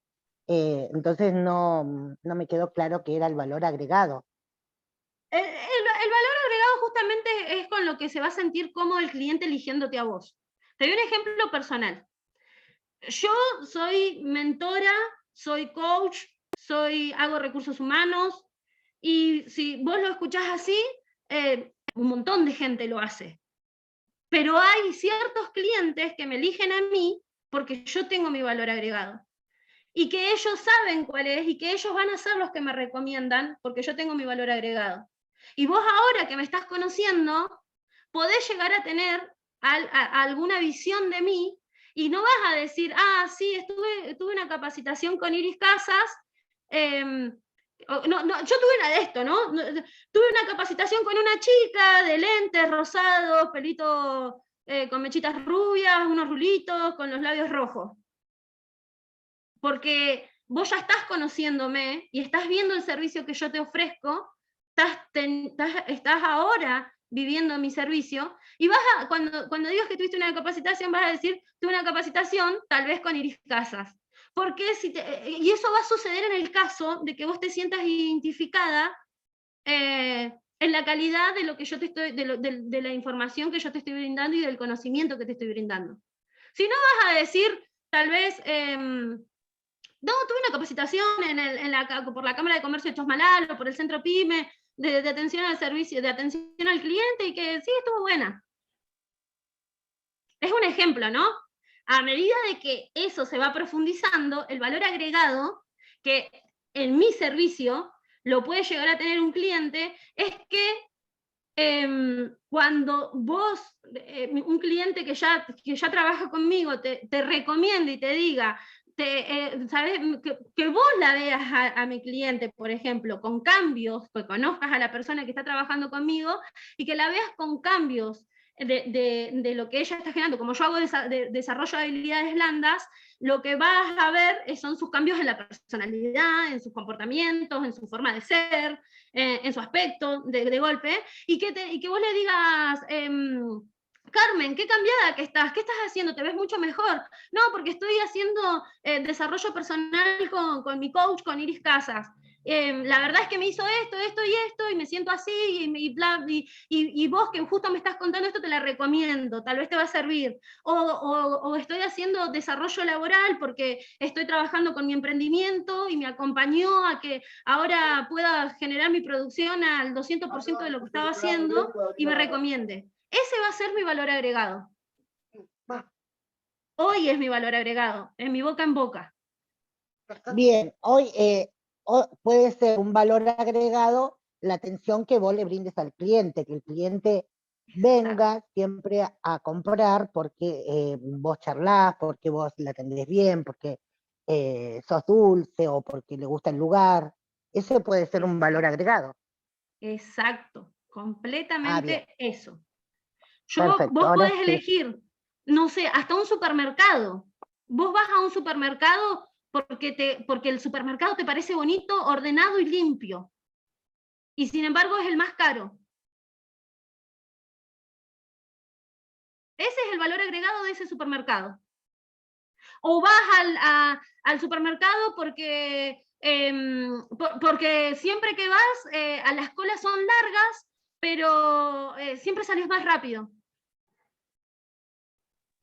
entonces no me quedó claro qué era el valor agregado. El valor agregado justamente es con lo que se va a sentir cómodo el cliente eligiéndote a vos. Te doy un ejemplo personal. Yo soy mentora, soy coach, hago recursos humanos, y si vos lo escuchás así, un montón de gente lo hace. Pero hay ciertos clientes que me eligen a mí porque yo tengo mi valor agregado. Y que ellos saben cuál es y que ellos van a ser los que me recomiendan porque yo tengo mi valor agregado. Y vos ahora que me estás conociendo, podés llegar a tener alguna visión de mí y no vas a decir, sí, tuve una capacitación con Iris Casas, yo tuve una de esto, ¿no? Tuve una capacitación con una chica de lentes rosados, pelito con mechitas rubias, unos rulitos, con los labios rojos. Porque vos ya estás conociéndome y estás viendo el servicio que yo te ofrezco, estás ahora viviendo mi servicio, y cuando digas que tuviste una capacitación, vas a decir, tuve una capacitación tal vez con Iris Casas. Porque y eso va a suceder en el caso de que vos te sientas identificada en la calidad de lo que yo te estoy, de la información que yo te estoy brindando y del conocimiento que te estoy brindando. Si no, vas a decir, tal vez, no, tuve una capacitación por la Cámara de Comercio de Chosmalal o por el Centro PYME de atención al servicio, de atención al cliente, y que sí, estuvo buena. Es un ejemplo, ¿no? A medida de que eso se va profundizando, el valor agregado que en mi servicio lo puede llegar a tener un cliente, es que cuando vos, un cliente que ya trabaja conmigo, te recomiende y te diga, ¿sabes? Que vos la veas a mi cliente, por ejemplo, con cambios, que conozcas a la persona que está trabajando conmigo, y que la veas con cambios de lo que ella está generando. Como yo hago desarrollo de habilidades blandas, lo que vas a ver son sus cambios en la personalidad, en sus comportamientos, en su forma de ser, en su aspecto de golpe, y que vos le digas, Carmen, qué cambiada que estás, ¿qué estás haciendo? ¿Te ves mucho mejor? No, porque estoy haciendo desarrollo personal con mi coach, con Iris Casas. La verdad es que me hizo esto, esto y esto, y me siento así, y vos que justo me estás contando esto, te la recomiendo, tal vez te va a servir. O estoy haciendo desarrollo laboral porque estoy trabajando con mi emprendimiento y me acompañó a que ahora pueda generar mi producción al 200% de lo que estaba haciendo y me recomiende. Ese va a ser mi valor agregado. Hoy es mi valor agregado, en mi boca en boca. Bien, hoy puede ser un valor agregado la atención que vos le brindes al cliente, que el cliente venga siempre a comprar porque vos charlás, porque vos la atendés bien, porque sos dulce o porque le gusta el lugar. Ese puede ser un valor agregado. Exacto, completamente eso. Perfecto, Vos ahora podés sí. elegir, no sé, hasta un supermercado. Vos vas a un supermercado porque el supermercado te parece bonito, ordenado y limpio. Y sin embargo es el más caro. Ese es el valor agregado de ese supermercado. O vas al supermercado porque siempre que vas, a las colas son largas, pero siempre sales más rápido.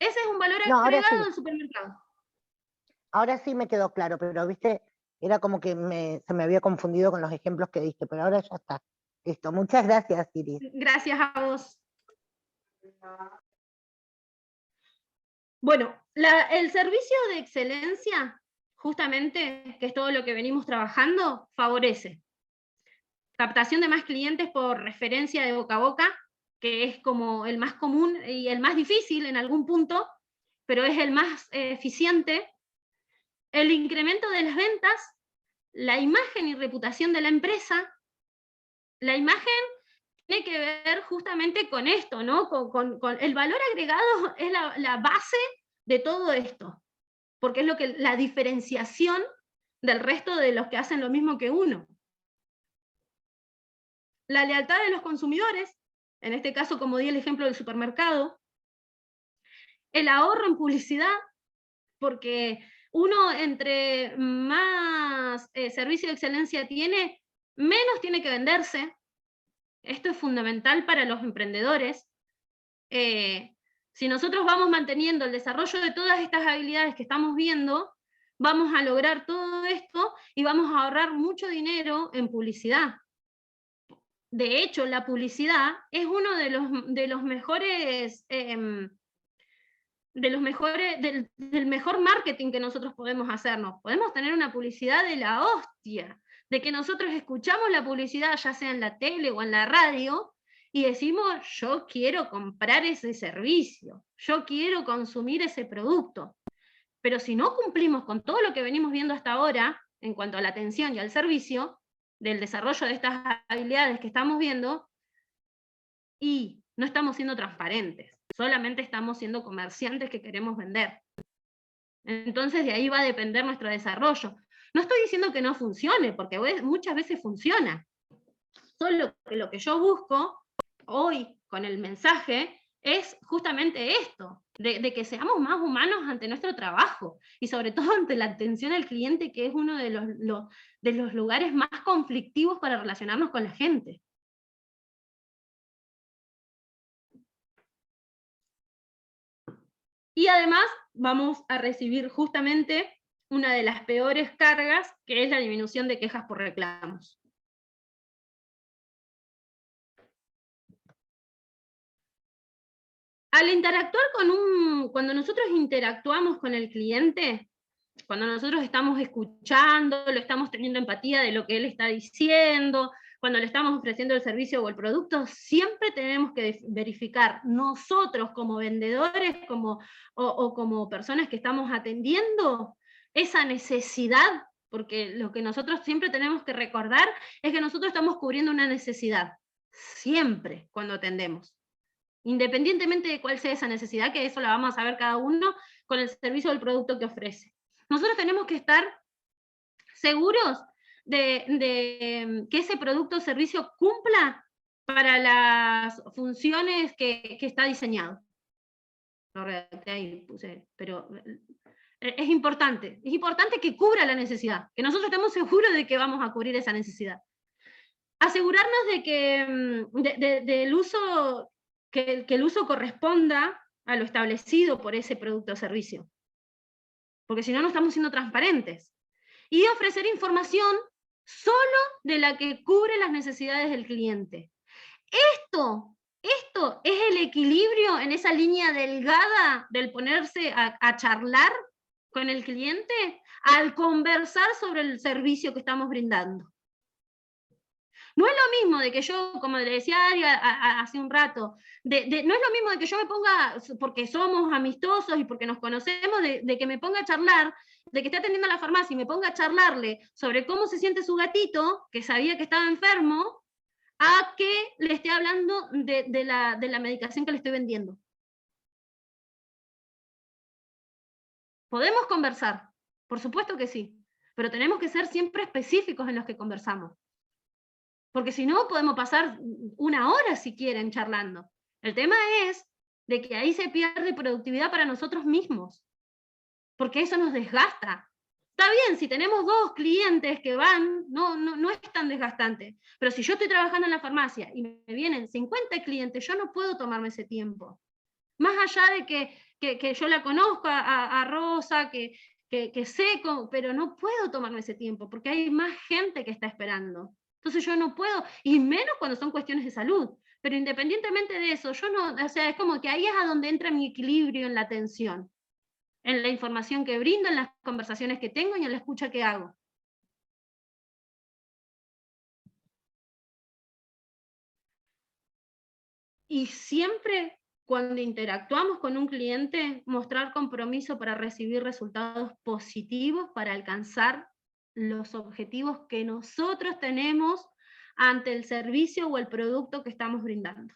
Ese es un valor agregado del supermercado. Ahora sí me quedó claro, pero viste, era como que se me había confundido con los ejemplos que diste, pero ahora ya está. Listo, muchas gracias, Iris. Gracias a vos. Bueno, el servicio de excelencia, justamente, que es todo lo que venimos trabajando, favorece captación de más clientes por referencia de boca a boca, que es como el más común y el más difícil en algún punto, pero es el más eficiente. El incremento de las ventas, la imagen y reputación de la empresa. La imagen tiene que ver justamente con esto, ¿no? Con el valor agregado es la base de todo esto, porque es la diferenciación del resto de los que hacen lo mismo que uno. La lealtad de los consumidores, en este caso, como di el ejemplo del supermercado. El ahorro en publicidad, porque uno entre más servicio de excelencia tiene, menos tiene que venderse. Esto es fundamental para los emprendedores. Si nosotros vamos manteniendo el desarrollo de todas estas habilidades que estamos viendo, vamos a lograr todo esto y vamos a ahorrar mucho dinero en publicidad. De hecho, la publicidad es uno de los mejores, del mejor marketing que nosotros podemos hacernos. Podemos tener una publicidad de la hostia, de que nosotros escuchamos la publicidad, ya sea en la tele o en la radio, y decimos, yo quiero comprar ese servicio, yo quiero consumir ese producto. Pero si no cumplimos con todo lo que venimos viendo hasta ahora, en cuanto a la atención y al servicio, del desarrollo de estas habilidades que estamos viendo, y no estamos siendo transparentes, solamente estamos siendo comerciantes que queremos vender. Entonces de ahí va a depender nuestro desarrollo. No estoy diciendo que no funcione, porque muchas veces funciona. Solo que lo que yo busco hoy con el mensaje es justamente esto, de que seamos más humanos ante nuestro trabajo y sobre todo ante la atención al cliente, que es uno de los lugares más conflictivos para relacionarnos con la gente. Y además vamos a recibir justamente una de las peores cargas, que es la disminución de quejas por reclamos. Al interactuar cuando nosotros interactuamos con el cliente, cuando nosotros estamos escuchando, lo estamos teniendo empatía de lo que él está diciendo, cuando le estamos ofreciendo el servicio o el producto, siempre tenemos que verificar nosotros como vendedores o como personas que estamos atendiendo esa necesidad, porque lo que nosotros siempre tenemos que recordar es que nosotros estamos cubriendo una necesidad, siempre cuando atendemos. Independientemente de cuál sea esa necesidad, que eso la vamos a ver cada uno con el servicio o el producto que ofrece. Nosotros tenemos que estar seguros de que ese producto o servicio cumpla para las funciones que está diseñado. Lo redacté ahí, puse, pero es importante que cubra la necesidad, que nosotros estemos seguros de que vamos a cubrir esa necesidad. Asegurarnos de que del uso, que el uso corresponda a lo establecido por ese producto o servicio, porque si no, no estamos siendo transparentes. Y ofrecer información solo de la que cubre las necesidades del cliente. Esto es el equilibrio en esa línea delgada del ponerse a charlar con el cliente al conversar sobre el servicio que estamos brindando. No es lo mismo de que yo, como le decía Ari hace un rato, no es lo mismo de que yo me ponga, porque somos amistosos y porque nos conocemos, de que me ponga a charlar, de que esté atendiendo a la farmacia y me ponga a charlarle sobre cómo se siente su gatito, que sabía que estaba enfermo, a que le esté hablando de la medicación que le estoy vendiendo. ¿Podemos conversar? Por supuesto que sí, pero tenemos que ser siempre específicos en los que conversamos. Porque si no, podemos pasar una hora si quieren charlando. El tema es de que ahí se pierde productividad para nosotros mismos, porque eso nos desgasta. Está bien, si tenemos 2 clientes que van, no es tan desgastante, pero si yo estoy trabajando en la farmacia y me vienen 50 clientes, yo no puedo tomarme ese tiempo. Más allá de que yo la conozco a Rosa, que sé, pero no puedo tomarme ese tiempo, porque hay más gente que está esperando. Entonces yo no puedo, y menos cuando son cuestiones de salud. Pero independientemente de eso, yo no, o sea, es como que ahí es a donde entra mi equilibrio en la atención, en la información que brindo, en las conversaciones que tengo y en la escucha que hago. Y siempre cuando interactuamos con un cliente, mostrar compromiso para recibir resultados positivos para alcanzar los objetivos que nosotros tenemos ante el servicio o el producto que estamos brindando,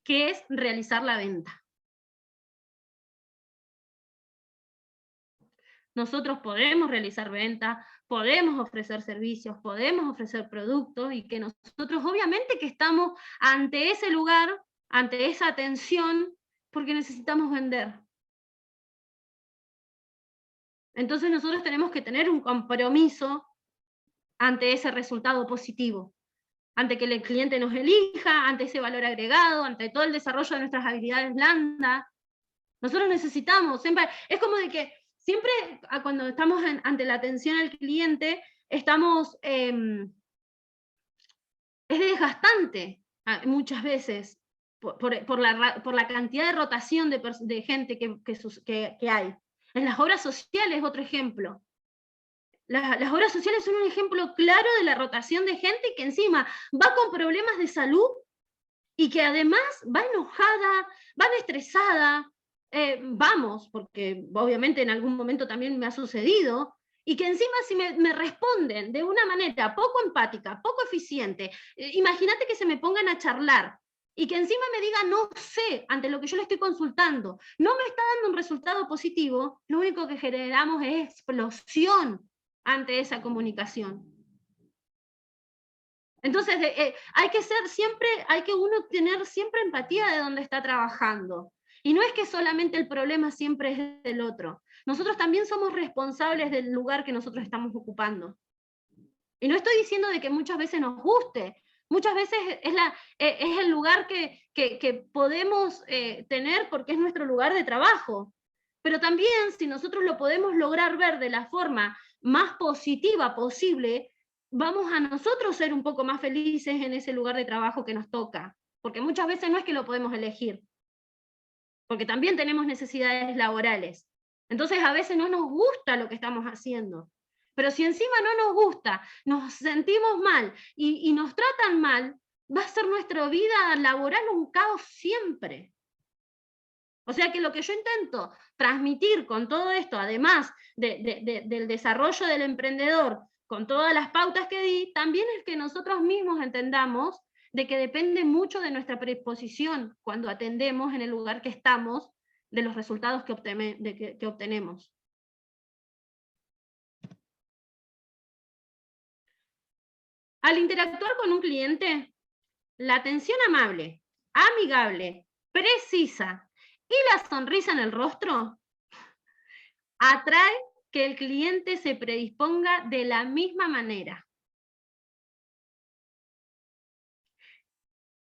que es realizar la venta. Nosotros podemos realizar ventas, podemos ofrecer servicios, podemos ofrecer productos, y que nosotros obviamente que estamos ante ese lugar, ante esa atención, porque necesitamos vender. Entonces nosotros tenemos que tener un compromiso ante ese resultado positivo, ante que el cliente nos elija, ante ese valor agregado, ante todo el desarrollo de nuestras habilidades blandas. Nosotros necesitamos, siempre, es como de que siempre cuando estamos ante la atención al cliente, estamos, es desgastante muchas veces, por la cantidad de rotación de gente que hay. En las obras sociales, otro ejemplo. Las obras sociales son un ejemplo claro de la rotación de gente que encima va con problemas de salud y que además va enojada, va estresada, vamos, porque obviamente en algún momento también me ha sucedido, y que encima si me responden de una manera poco empática, poco eficiente, imagínate que se me pongan a charlar, y que encima me digan no sé, ante lo que yo le estoy consultando, no me está dando un resultado positivo, lo único que generamos es explosión ante esa comunicación. Entonces, hay que uno tener siempre empatía de donde está trabajando. Y no es que solamente el problema siempre es del otro. Nosotros también somos responsables del lugar que nosotros estamos ocupando. Y no estoy diciendo de que muchas veces nos guste. Muchas veces es el lugar que podemos tener porque es nuestro lugar de trabajo. Pero también, si nosotros lo podemos lograr ver de la forma más positiva posible, vamos a nosotros ser un poco más felices en ese lugar de trabajo que nos toca, porque muchas veces no es que lo podemos elegir, porque también tenemos necesidades laborales, Entonces a veces no nos gusta lo que estamos haciendo. Pero si encima no nos gusta, nos sentimos mal y nos tratan mal, va a ser nuestra vida laboral un caos siempre. O sea que lo que yo intento transmitir con todo esto, además del desarrollo del emprendedor, con todas las pautas que di, también es que nosotros mismos entendamos de que depende mucho de nuestra predisposición cuando atendemos en el lugar que estamos, de los resultados que obtenemos. Al interactuar con un cliente, la atención amable, amigable, precisa y la sonrisa en el rostro atrae que el cliente se predisponga de la misma manera.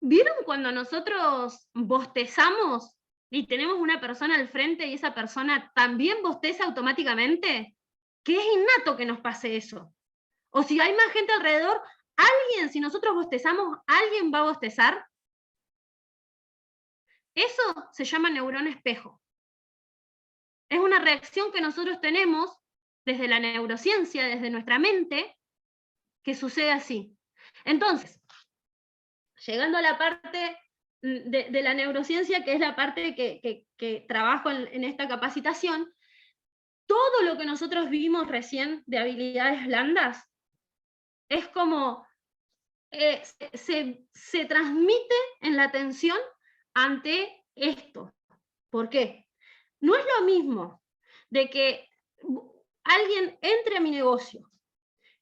¿Vieron cuando nosotros bostezamos y tenemos una persona al frente y esa persona también bosteza automáticamente? Que es innato que nos pase eso. O si hay más gente alrededor, alguien, si nosotros bostezamos, ¿alguien va a bostezar? Eso se llama neurona espejo. Es una reacción que nosotros tenemos desde la neurociencia, desde nuestra mente, que sucede así. Entonces, llegando a la parte de la neurociencia, que es la parte que trabajo en esta capacitación, todo lo que nosotros vimos recién de habilidades blandas es como se transmite en la atención ante esto. ¿Por qué? No es lo mismo de que alguien entre a mi negocio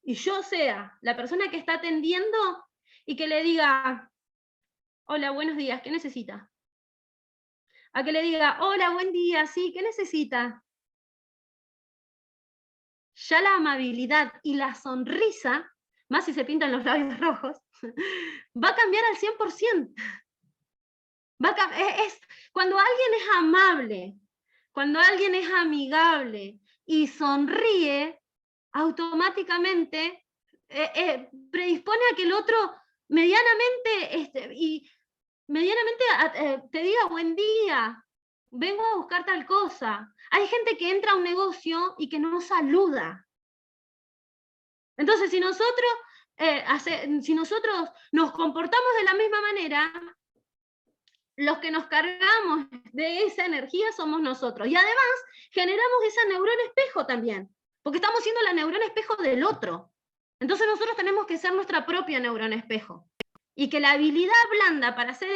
y yo sea la persona que está atendiendo y que le diga, hola, buenos días, ¿qué necesita? A que le diga, hola, buen día, sí, ¿qué necesita? Ya la amabilidad y la sonrisa, más si se pintan los labios rojos, va a cambiar al 100%. Cuando alguien es amable, cuando alguien es amigable y sonríe, automáticamente predispone a que el otro medianamente te diga buen día, vengo a buscar tal cosa. Hay gente que entra a un negocio y que no saluda. Entonces, si nosotros nos comportamos de la misma manera, los que nos cargamos de esa energía somos nosotros. Y además generamos esa neurona espejo también, porque estamos siendo la neurona espejo del otro. Entonces nosotros tenemos que ser nuestra propia neurona espejo. Y que la habilidad blanda para hacer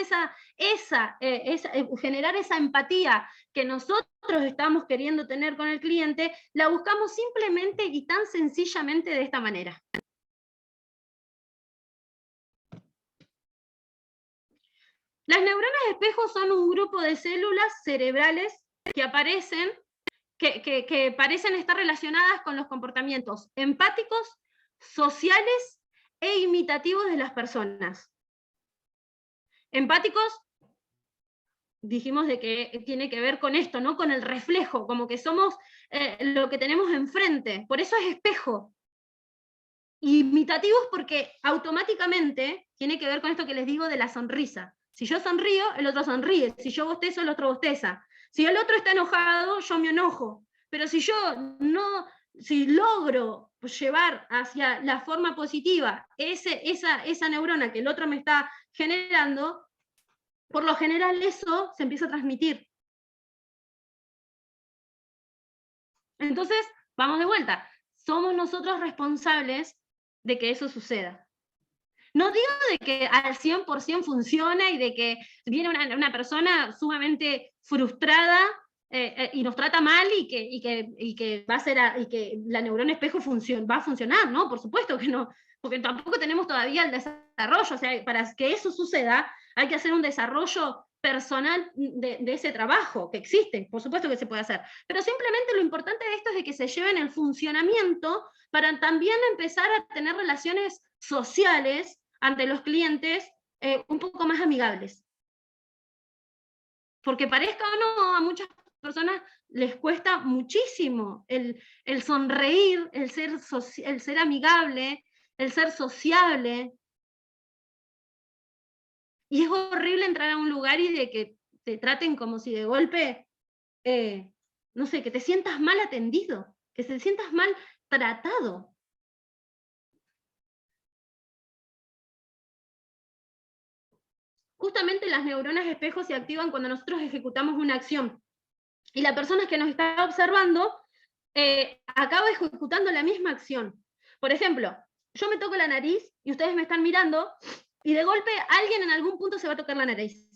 generar esa empatía que nosotros estamos queriendo tener con el cliente, la buscamos simplemente y tan sencillamente de esta manera. Las neuronas espejo son un grupo de células cerebrales que parecen estar relacionadas con los comportamientos empáticos, sociales e imitativos de las personas. Empáticos, dijimos de que tiene que ver con esto, ¿no? Con el reflejo, como que somos lo que tenemos enfrente, por eso es espejo. Imitativos porque automáticamente tiene que ver con esto que les digo de la sonrisa. Si yo sonrío, el otro sonríe. Si yo bostezo, el otro bosteza. Si el otro está enojado, yo me enojo. Pero si logro llevar hacia la forma positiva esa neurona que el otro me está generando, por lo general eso se empieza a transmitir. Entonces, vamos de vuelta. Somos nosotros responsables de que eso suceda. No digo de que al 100% funciona y de que viene una persona sumamente frustrada y nos trata mal y que la neurona espejo va a funcionar, ¿no? Por supuesto que no, porque tampoco tenemos todavía el desarrollo. O sea, para que eso suceda hay que hacer un desarrollo personal de ese trabajo que existe, por supuesto que se puede hacer. Pero simplemente lo importante de esto es de que se lleven el funcionamiento para también empezar a tener relaciones sociales ante los clientes un poco más amigables. Porque parezca o no, a muchas personas les cuesta muchísimo el sonreír, el ser amigable, el ser sociable. Y es horrible entrar a un lugar y de que te traten como si de golpe no sé, que te sientas mal atendido, que te sientas mal tratado. Justamente las neuronas espejo se activan cuando nosotros ejecutamos una acción. Y la persona que nos está observando acaba ejecutando la misma acción. Por ejemplo, yo me toco la nariz y ustedes me están mirando y de golpe alguien en algún punto se va a tocar la nariz.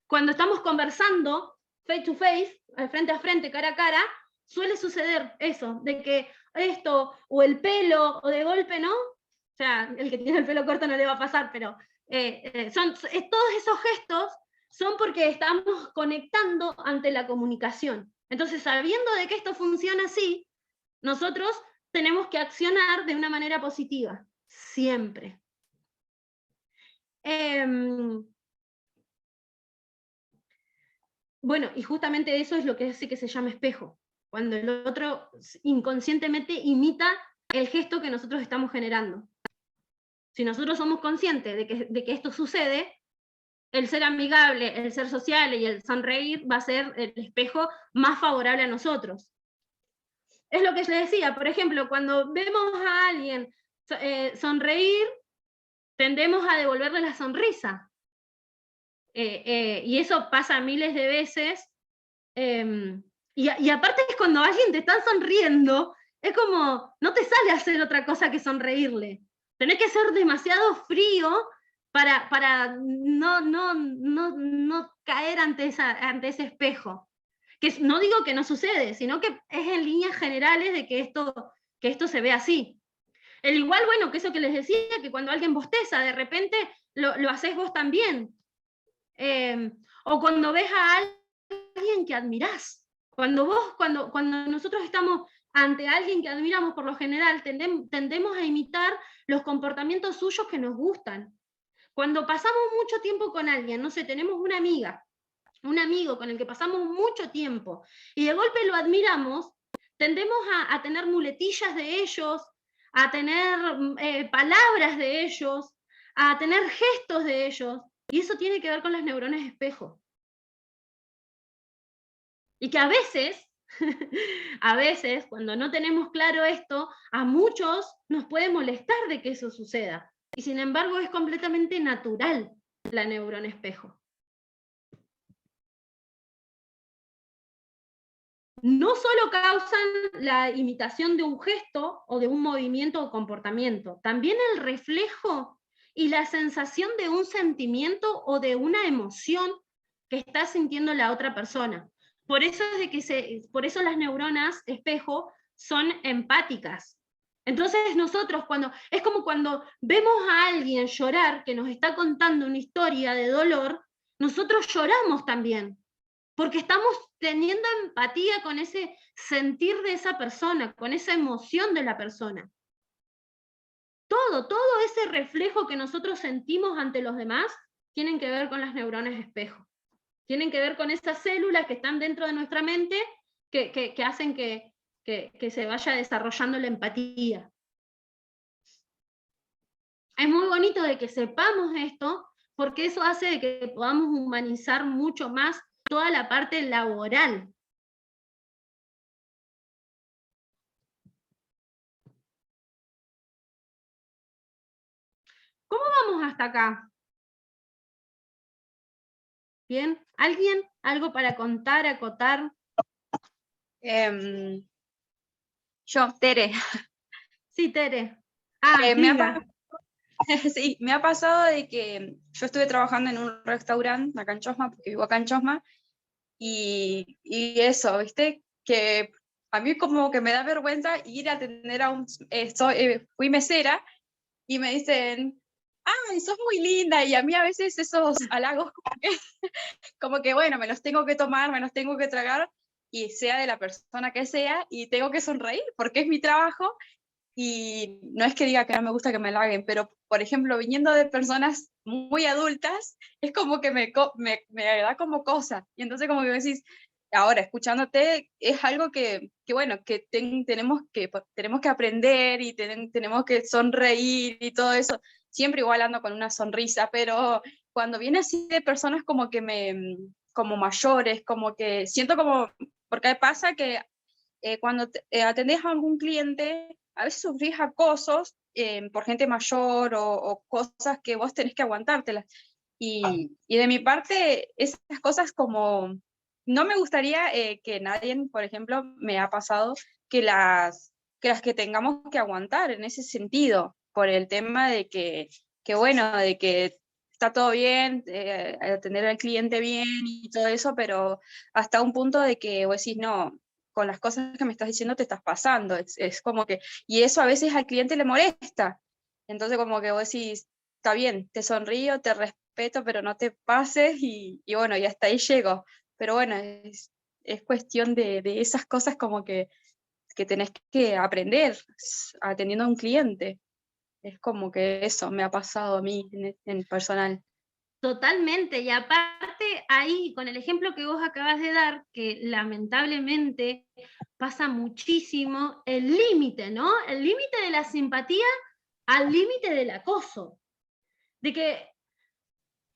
Cuando estamos conversando face to face, frente a frente, cara a cara, suele suceder eso, de que esto, o el pelo, o de golpe, ¿no? O sea, el que tiene el pelo corto no le va a pasar, pero todos esos gestos son porque estamos conectando ante la comunicación. Entonces, sabiendo de que esto funciona así, nosotros tenemos que accionar de una manera positiva, siempre. Bueno, y justamente eso es lo que hace que se llame espejo, cuando el otro inconscientemente imita el gesto que nosotros estamos generando. Si nosotros somos conscientes de que esto sucede, el ser amigable, el ser sociable y el sonreír va a ser el espejo más favorable a nosotros. Es lo que les decía, por ejemplo, cuando vemos a alguien sonreír, tendemos a devolverle la sonrisa. Y eso pasa miles de veces. Y aparte es cuando alguien te está sonriendo, es como, no te sale a hacer otra cosa que sonreírle. Tenés que ser demasiado frío para no caer ante ese espejo. Que no digo que no sucede, sino que es en líneas generales de que esto se ve así. El igual, bueno, que eso que les decía, que cuando alguien bosteza, de repente lo haces vos también. O cuando ves a alguien que admirás. Cuando nosotros estamos ante alguien que admiramos, por lo general tendemos a imitar los comportamientos suyos que nos gustan. Cuando pasamos mucho tiempo con alguien, no sé, tenemos una amiga, un amigo con el que pasamos mucho tiempo, y de golpe lo admiramos, tendemos a tener muletillas de ellos, a tener palabras de ellos, a tener gestos de ellos, y eso tiene que ver con las neuronas espejo. Y que a veces, cuando no tenemos claro esto, a muchos nos puede molestar de que eso suceda. Y sin embargo es completamente natural la neurona espejo. No solo causan la imitación de un gesto o de un movimiento o comportamiento, también el reflejo y la sensación de un sentimiento o de una emoción que está sintiendo la otra persona. Por eso las neuronas espejo son empáticas. Entonces nosotros es como cuando vemos a alguien llorar que nos está contando una historia de dolor, nosotros lloramos también, porque estamos teniendo empatía con ese sentir de esa persona, con esa emoción de la persona. Todo ese reflejo que nosotros sentimos ante los demás tienen que ver con las neuronas espejo. Tienen que ver con esas células que están dentro de nuestra mente que hacen que se vaya desarrollando la empatía. Es muy bonito de que sepamos esto, porque eso hace de que podamos humanizar mucho más toda la parte laboral. ¿Cómo vamos hasta acá? ¿Bien? ¿Alguien? ¿Algo para contar, acotar? Yo, Tere. Sí, Tere. Sí, me ha pasado de que yo estuve trabajando en un restaurante acá en Chosma, porque vivo acá en Chosma, y eso, ¿viste? Que a mí como que me da vergüenza ir a atender a fui mesera, y me dicen, ¡ay, sos muy linda! Y a mí a veces esos halagos como que bueno, me los tengo que tomar, me los tengo que tragar, y sea de la persona que sea, y tengo que sonreír, porque es mi trabajo. Y no es que diga que no me gusta que me halaguen, pero, por ejemplo, viniendo de personas muy adultas, es como que me da como cosa. Y entonces como que decís, ahora, escuchándote, es algo que bueno, que tenemos que aprender y tenemos que sonreír y todo eso, siempre igual ando con una sonrisa, pero cuando viene así de personas como que como mayores, como que siento como, porque pasa que cuando atendés a algún cliente, a veces sufrís acosos por gente mayor o cosas que vos tenés que aguantártelas. Y de mi parte, esas cosas como, no me gustaría que nadie, por ejemplo, me ha pasado que las que tengamos que aguantar en ese sentido, por el tema de que bueno, de que está todo bien, atender al cliente bien y todo eso, pero hasta un punto de que vos decís, no, con las cosas que me estás diciendo te estás pasando, es como que, y eso a veces al cliente le molesta, entonces como que vos decís, está bien, te sonrío, te respeto, pero no te pases, y bueno, y hasta ahí llego, pero bueno, es cuestión de esas cosas como que tenés que aprender atendiendo a un cliente. Es como que eso me ha pasado a mí en personal. Totalmente, y aparte ahí, con el ejemplo que vos acabas de dar, que lamentablemente pasa muchísimo, el límite, ¿no? El límite de la simpatía al límite del acoso. De que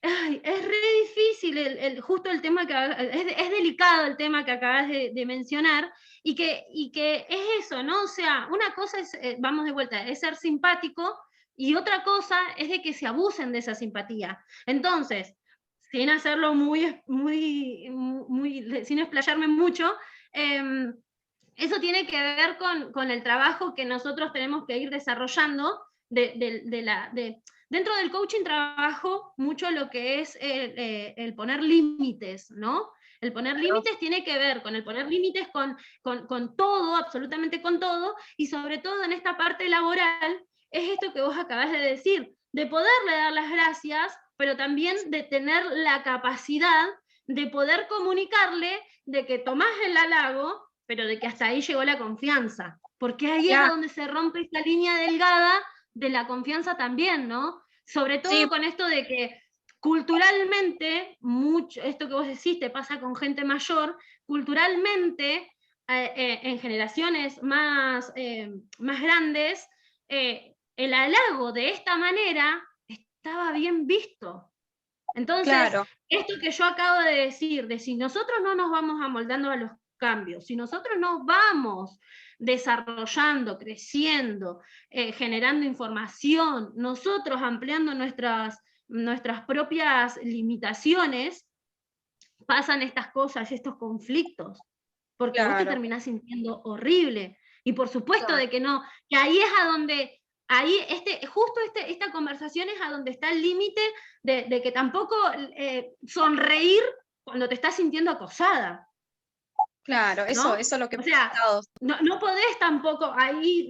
ay, es re difícil justo el tema que es delicado el tema que acabas de mencionar, y que es eso, ¿no? O sea, una cosa es, vamos de vuelta, es ser simpático, y otra cosa es de que se abusen de esa simpatía. Entonces, sin hacerlo sin explayarme mucho, eso tiene que ver con el trabajo que nosotros tenemos que ir desarrollando dentro del coaching. Trabajo mucho lo que es el poner límites, ¿no? El poner límites tiene que ver con el poner límites con todo, absolutamente con todo, y sobre todo en esta parte laboral, es esto que vos acabás de decir, de poderle dar las gracias, pero también de tener la capacidad de poder comunicarle de que tomás el halago, pero de que hasta ahí llegó la confianza, porque ahí es a donde se rompe esta línea delgada de la confianza también, ¿no? Sobre todo con esto de que culturalmente, mucho, esto que vos decís te pasa con gente mayor, culturalmente, en generaciones más grandes, el halago de esta manera estaba bien visto. Entonces, esto que yo acabo de decir, de si nosotros no nos vamos amoldando a los cambios, si nosotros nos vamos desarrollando, creciendo, generando información, nosotros ampliando nuestras propias limitaciones, pasan estas cosas, estos conflictos, porque vos te terminás sintiendo horrible. Y por supuesto de que no, que ahí es a donde, ahí esta conversación es a donde está el límite de que tampoco sonreír cuando te estás sintiendo acosada. Claro, ¿no? Eso es lo que o sea, no podés tampoco, ahí,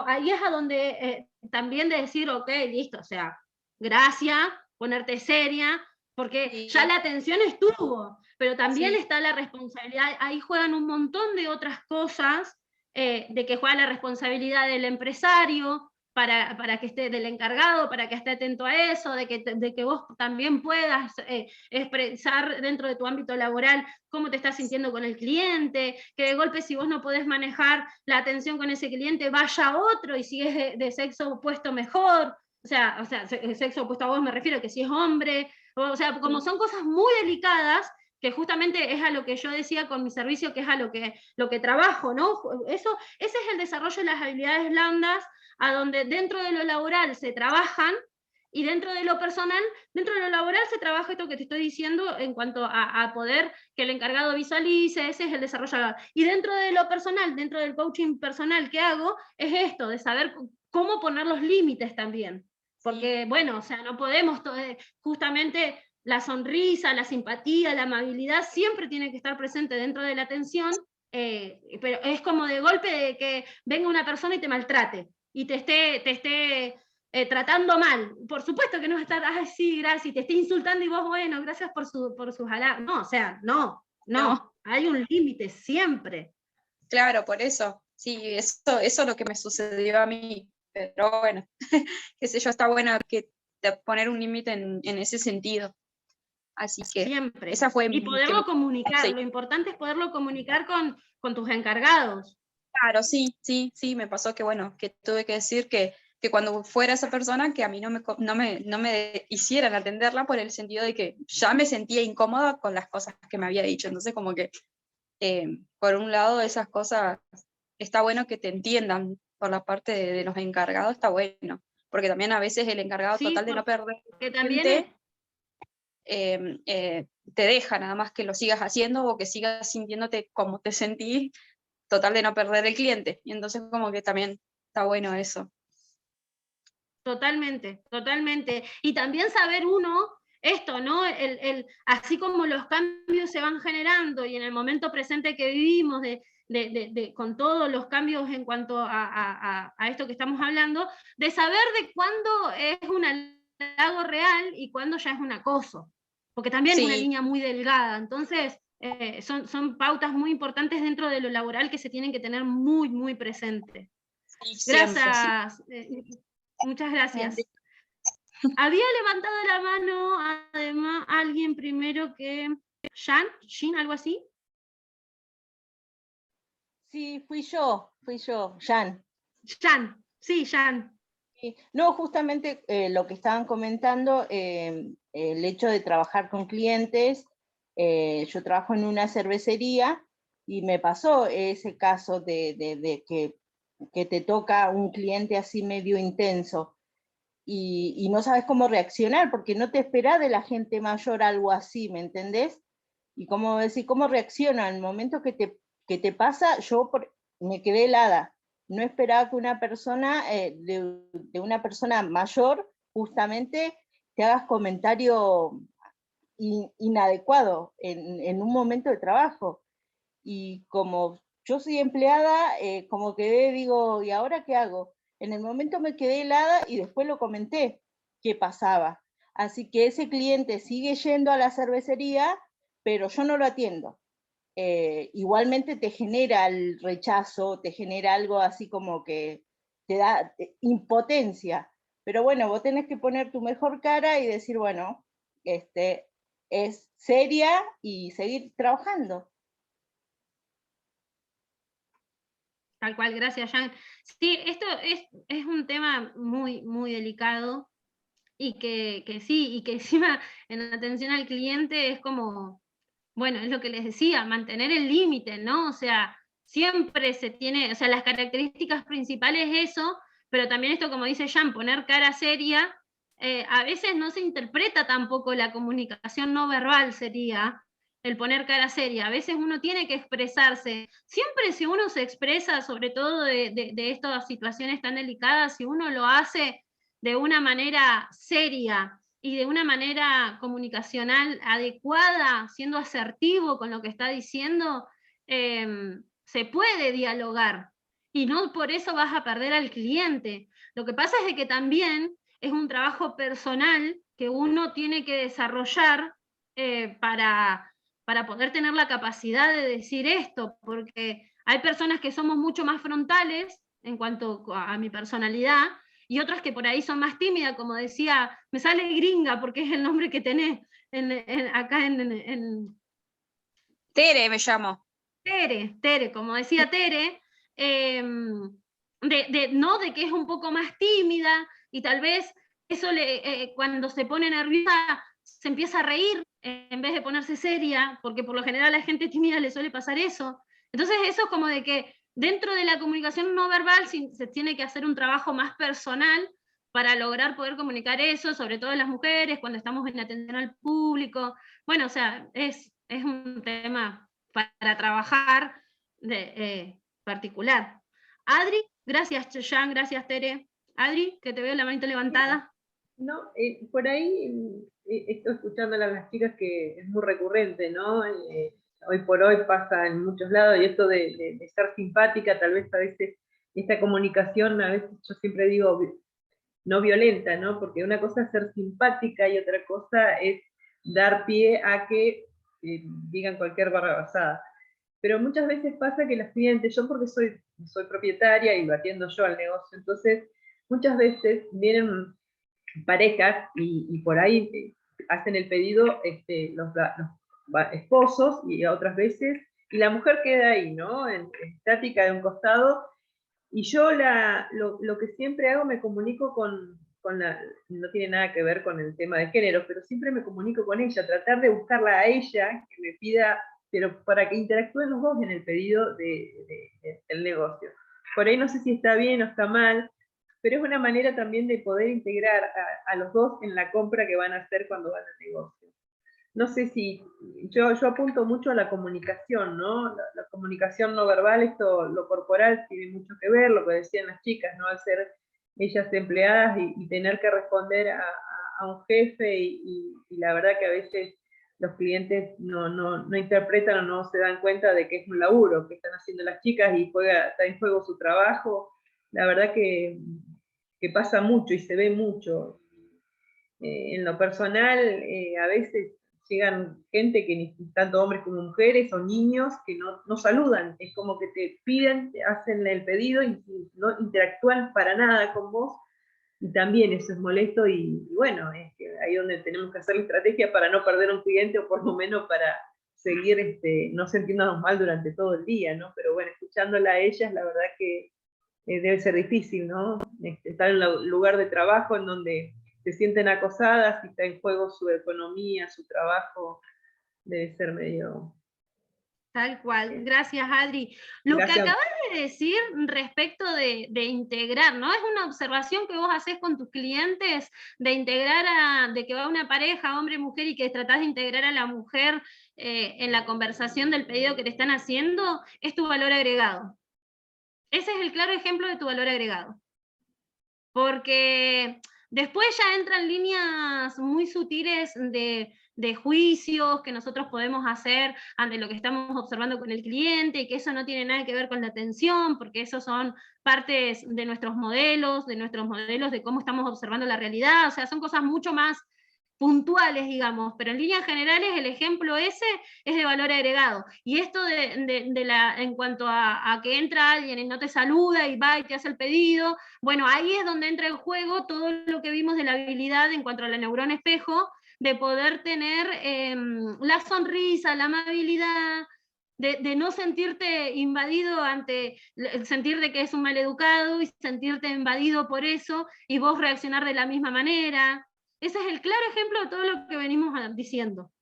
ahí es a donde también de decir, ok, listo, o sea, gracias, ponerte seria, porque ya la atención estuvo, pero también está la responsabilidad, ahí juegan un montón de otras cosas, de que juega la responsabilidad del empresario, para que esté, del encargado, para que esté atento a eso, de que vos también puedas expresar dentro de tu ámbito laboral cómo te estás sintiendo con el cliente, que de golpe si vos no podés manejar la atención con ese cliente, vaya otro, y si es de sexo opuesto mejor, o sea, sexo opuesto a vos me refiero que si es hombre, o sea, como son cosas muy delicadas, que justamente es a lo que yo decía con mi servicio, que es a lo que trabajo, ¿no? Ese es el desarrollo de las habilidades blandas, a donde dentro de lo laboral se trabajan, y dentro de lo personal, dentro de lo laboral se trabaja esto que te estoy diciendo en cuanto a poder que el encargado visualice, ese es el desarrollo. Y dentro de lo personal, dentro del coaching personal que hago, es esto, de saber cómo poner los límites también. Porque, bueno, o sea, no podemos, justamente la sonrisa, la simpatía, la amabilidad siempre tiene que estar presente dentro de la atención, pero es como de golpe de que venga una persona y te maltrate, y te esté tratando mal. Por supuesto que no va a estar, ay, sí, gracias, y te esté insultando y vos, bueno, gracias por sus halagos. No, o sea, no, hay un límite siempre. Claro, por eso. Sí, eso es lo que me sucedió a mí. Pero bueno, qué sé yo, está bueno poner un límite en ese sentido. Así que siempre. Esa fue y poderlo comunicar, sí. Lo importante es poderlo comunicar con tus encargados. Claro, sí, me pasó que bueno, que tuve que decir que que cuando fuera esa persona, que a mí no me hicieran atenderla por el sentido de que ya me sentía incómoda con las cosas que me había dicho. Entonces, como que, por un lado, esas cosas, está bueno que te entiendan por la parte de los encargados, está bueno, porque también a veces el encargado Sí, total de no perder que también gente, te deja nada más que lo sigas haciendo o que sigas sintiéndote como te sentís, total de no perder el cliente. Y entonces como que también está bueno eso. totalmente, totalmente. Y también saber uno esto, ¿no? Así como los cambios se van generando y en el momento presente que vivimos, con todos los cambios en cuanto a esto que estamos hablando, de saber de cuándo es un halago real y cuándo ya es un acoso. Porque también es una Sí, línea muy delgada. Entonces, son pautas muy importantes dentro de lo laboral que se tienen que tener muy, muy presentes. sí, siempre, sí. Gracias. Muchas gracias. Había levantado la mano, además, alguien primero que... ¿Jean, algo así? Sí, fui yo, Jan. Jean, sí, Jean. Sí. No, justamente lo que estaban comentando, el hecho de trabajar con clientes, yo trabajo en una cervecería y me pasó ese caso de que te toca un cliente así medio intenso y no sabes cómo reaccionar porque no te esperás de la gente mayor algo así, ¿me entendés? Y cómo decir, cómo reacciona en el momento que te pasa, me quedé helada. No esperaba que una persona, de una persona mayor, justamente, te hagas comentario inadecuado en un momento de trabajo. Y como yo soy empleada, como quedé, digo, ¿y ahora qué hago? En el momento me quedé helada y después lo comenté qué pasaba. Así que ese cliente sigue yendo a la cervecería, pero yo no lo atiendo. Igualmente te genera el rechazo, te genera algo así como que te da impotencia. Pero bueno, vos tenés que poner tu mejor cara y decir, bueno, es seria y seguir trabajando. Tal cual, gracias, Jean. Sí, esto es un tema muy, muy delicado y que sí, y que encima en atención al cliente es como, bueno, es lo que les decía, mantener el límite, ¿no? O sea, siempre se tiene, o sea, las características principales es eso, pero también esto, como dice Jean, poner cara seria, a veces no se interpreta tampoco la comunicación no verbal, sería el poner cara seria. A veces uno tiene que expresarse. Siempre si uno se expresa, sobre todo de estas situaciones tan delicadas, si uno lo hace de una manera seria, y de una manera comunicacional adecuada, siendo asertivo con lo que está diciendo, se puede dialogar y no por eso vas a perder al cliente. Lo que pasa es de que también es un trabajo personal que uno tiene que desarrollar para poder tener la capacidad de decir esto, porque hay personas que somos mucho más frontales en cuanto a mi personalidad, y otras que por ahí son más tímidas, como decía, me sale gringa porque es el nombre que tenés acá en Tere me llamo. Tere, como decía Tere, no de que es un poco más tímida y tal vez eso cuando se pone nerviosa se empieza a reír en vez de ponerse seria, porque por lo general a la gente tímida le suele pasar eso. Entonces eso es como de que dentro de la comunicación no verbal se tiene que hacer un trabajo más personal para lograr poder comunicar eso, sobre todo las mujeres, cuando estamos en atención al público. Bueno, o sea, es un tema para trabajar particular. Adri, gracias Jean, gracias Tere. Adri, que te veo la manito levantada. No, por ahí estoy escuchando a las chicas que es muy recurrente, ¿no? Hoy por hoy pasa en muchos lados y esto de ser simpática, tal vez a veces esta comunicación, a veces yo siempre digo no violenta, ¿no? Porque una cosa es ser simpática y otra cosa es dar pie a que digan cualquier barrabasada. Pero muchas veces pasa que los clientes, yo porque soy propietaria y lo atiendo yo al negocio, entonces muchas veces vienen parejas y por ahí hacen el pedido los esposos y otras veces, y la mujer queda ahí, ¿no? Estática de un costado, Y yo lo que siempre hago, me comunico no tiene nada que ver con el tema de género, pero siempre me comunico con ella, tratar de buscarla a ella, que me pida, pero para que interactúen los dos en el pedido del negocio. Por ahí no sé si está bien o está mal, pero es una manera también de poder integrar a los dos en la compra que van a hacer cuando van al negocio. No sé si, yo apunto mucho a la comunicación, ¿no? La comunicación no verbal, esto, lo corporal tiene mucho que ver, lo que decían las chicas, ¿no? Al ser ellas empleadas y tener que responder a un jefe y la verdad que a veces los clientes no interpretan o no se dan cuenta de que es un laburo que están haciendo las chicas y está en juego su trabajo. La verdad que pasa mucho y se ve mucho. En lo personal, a veces llegan gente que tanto hombres como mujeres o niños que no saludan, es como que te piden, te hacen el pedido y no interactúan para nada con vos, y también eso es molesto y bueno, es que ahí donde tenemos que hacer la estrategia para no perder un cliente o por lo menos para seguir no sintiéndonos mal durante todo el día, ¿no? Pero bueno, escuchándola a ellas, la verdad que debe ser difícil, ¿no? Estar en un lugar de trabajo en donde se sienten acosadas y está en juego su economía, su trabajo, debe ser medio... Tal cual, gracias Adri. Lo que Gracias. acabas de decir respecto de integrar, ¿no? Es una observación que vos haces con tus clientes, de integrar, de que va una pareja, hombre-mujer, y que tratás de integrar a la mujer en la conversación del pedido que te están haciendo, es tu valor agregado. Ese es el claro ejemplo de tu valor agregado. Porque después ya entran líneas muy sutiles de juicios que nosotros podemos hacer ante lo que estamos observando con el cliente, y que eso no tiene nada que ver con la atención, porque esos son partes de nuestros modelos de cómo estamos observando la realidad, o sea, son cosas mucho más puntuales, digamos, pero en líneas generales el ejemplo ese es de valor agregado. Y esto en cuanto a que entra alguien y no te saluda y va y te hace el pedido, bueno, ahí es donde entra en juego todo lo que vimos de la habilidad en cuanto a la neurona espejo, de poder tener la sonrisa, la amabilidad, de no sentirte invadido sentir de que es un maleducado y sentirte invadido por eso y vos reaccionar de la misma manera. Ese es el claro ejemplo de todo lo que venimos diciendo.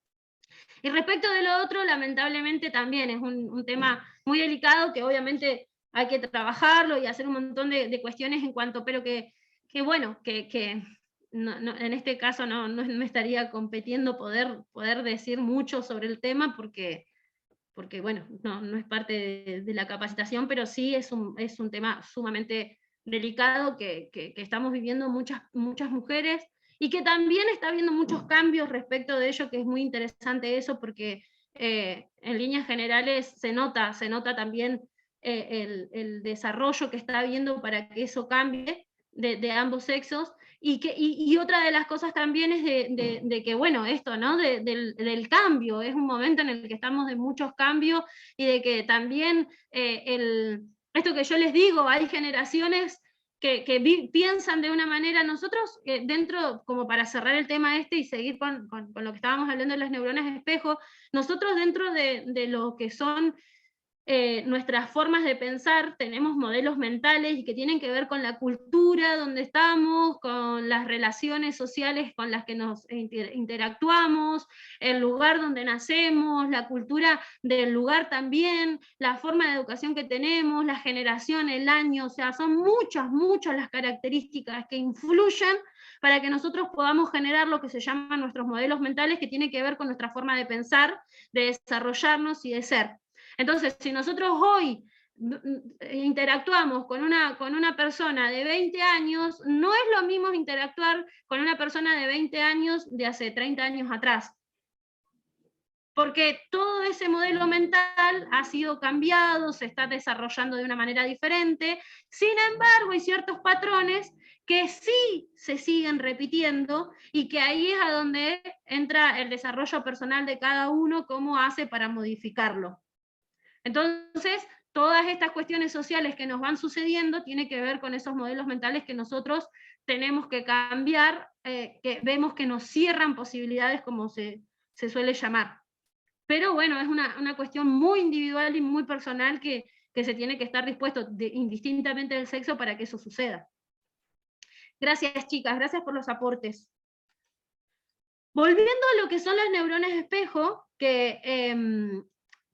Y respecto de lo otro, lamentablemente también es un tema muy delicado que obviamente hay que trabajarlo y hacer un montón de cuestiones en cuanto, pero que bueno, que en este caso no me estaría competiendo poder decir mucho sobre el tema porque bueno, no es parte de la capacitación, pero sí es un tema sumamente delicado que estamos viviendo muchas mujeres, y que también está habiendo muchos cambios respecto de ello, que es muy interesante eso, porque en líneas generales se nota también el desarrollo que está habiendo para que eso cambie de ambos sexos. Y otra de las cosas también es de que, bueno, esto, ¿no? Del cambio, es un momento en el que estamos de muchos cambios, y de que también esto que yo les digo, hay generaciones que piensan de una manera. Nosotros dentro, como para cerrar el tema y seguir con lo que estábamos hablando de las neuronas espejo, nosotros dentro de lo que son nuestras formas de pensar, tenemos modelos mentales y que tienen que ver con la cultura donde estamos, con las relaciones sociales con las que nos interactuamos, el lugar donde nacemos, la cultura del lugar también, la forma de educación que tenemos, la generación, el año, o sea, son muchas las características que influyen para que nosotros podamos generar lo que se llaman nuestros modelos mentales, que tiene que ver con nuestra forma de pensar, de desarrollarnos y de ser. Entonces, si nosotros hoy interactuamos con una persona de 20 años, no es lo mismo interactuar con una persona de 20 años de hace 30 años atrás. Porque todo ese modelo mental ha sido cambiado, se está desarrollando de una manera diferente. Sin embargo, hay ciertos patrones que sí se siguen repitiendo, y que ahí es a donde entra el desarrollo personal de cada uno, cómo hace para modificarlo. Entonces, todas estas cuestiones sociales que nos van sucediendo tienen que ver con esos modelos mentales que nosotros tenemos que cambiar, que vemos que nos cierran posibilidades, como se suele llamar. Pero bueno, es una cuestión muy individual y muy personal que que se tiene que estar dispuesto indistintamente del sexo para que eso suceda. Gracias, chicas, gracias por los aportes. Volviendo a lo que son las neuronas espejo, que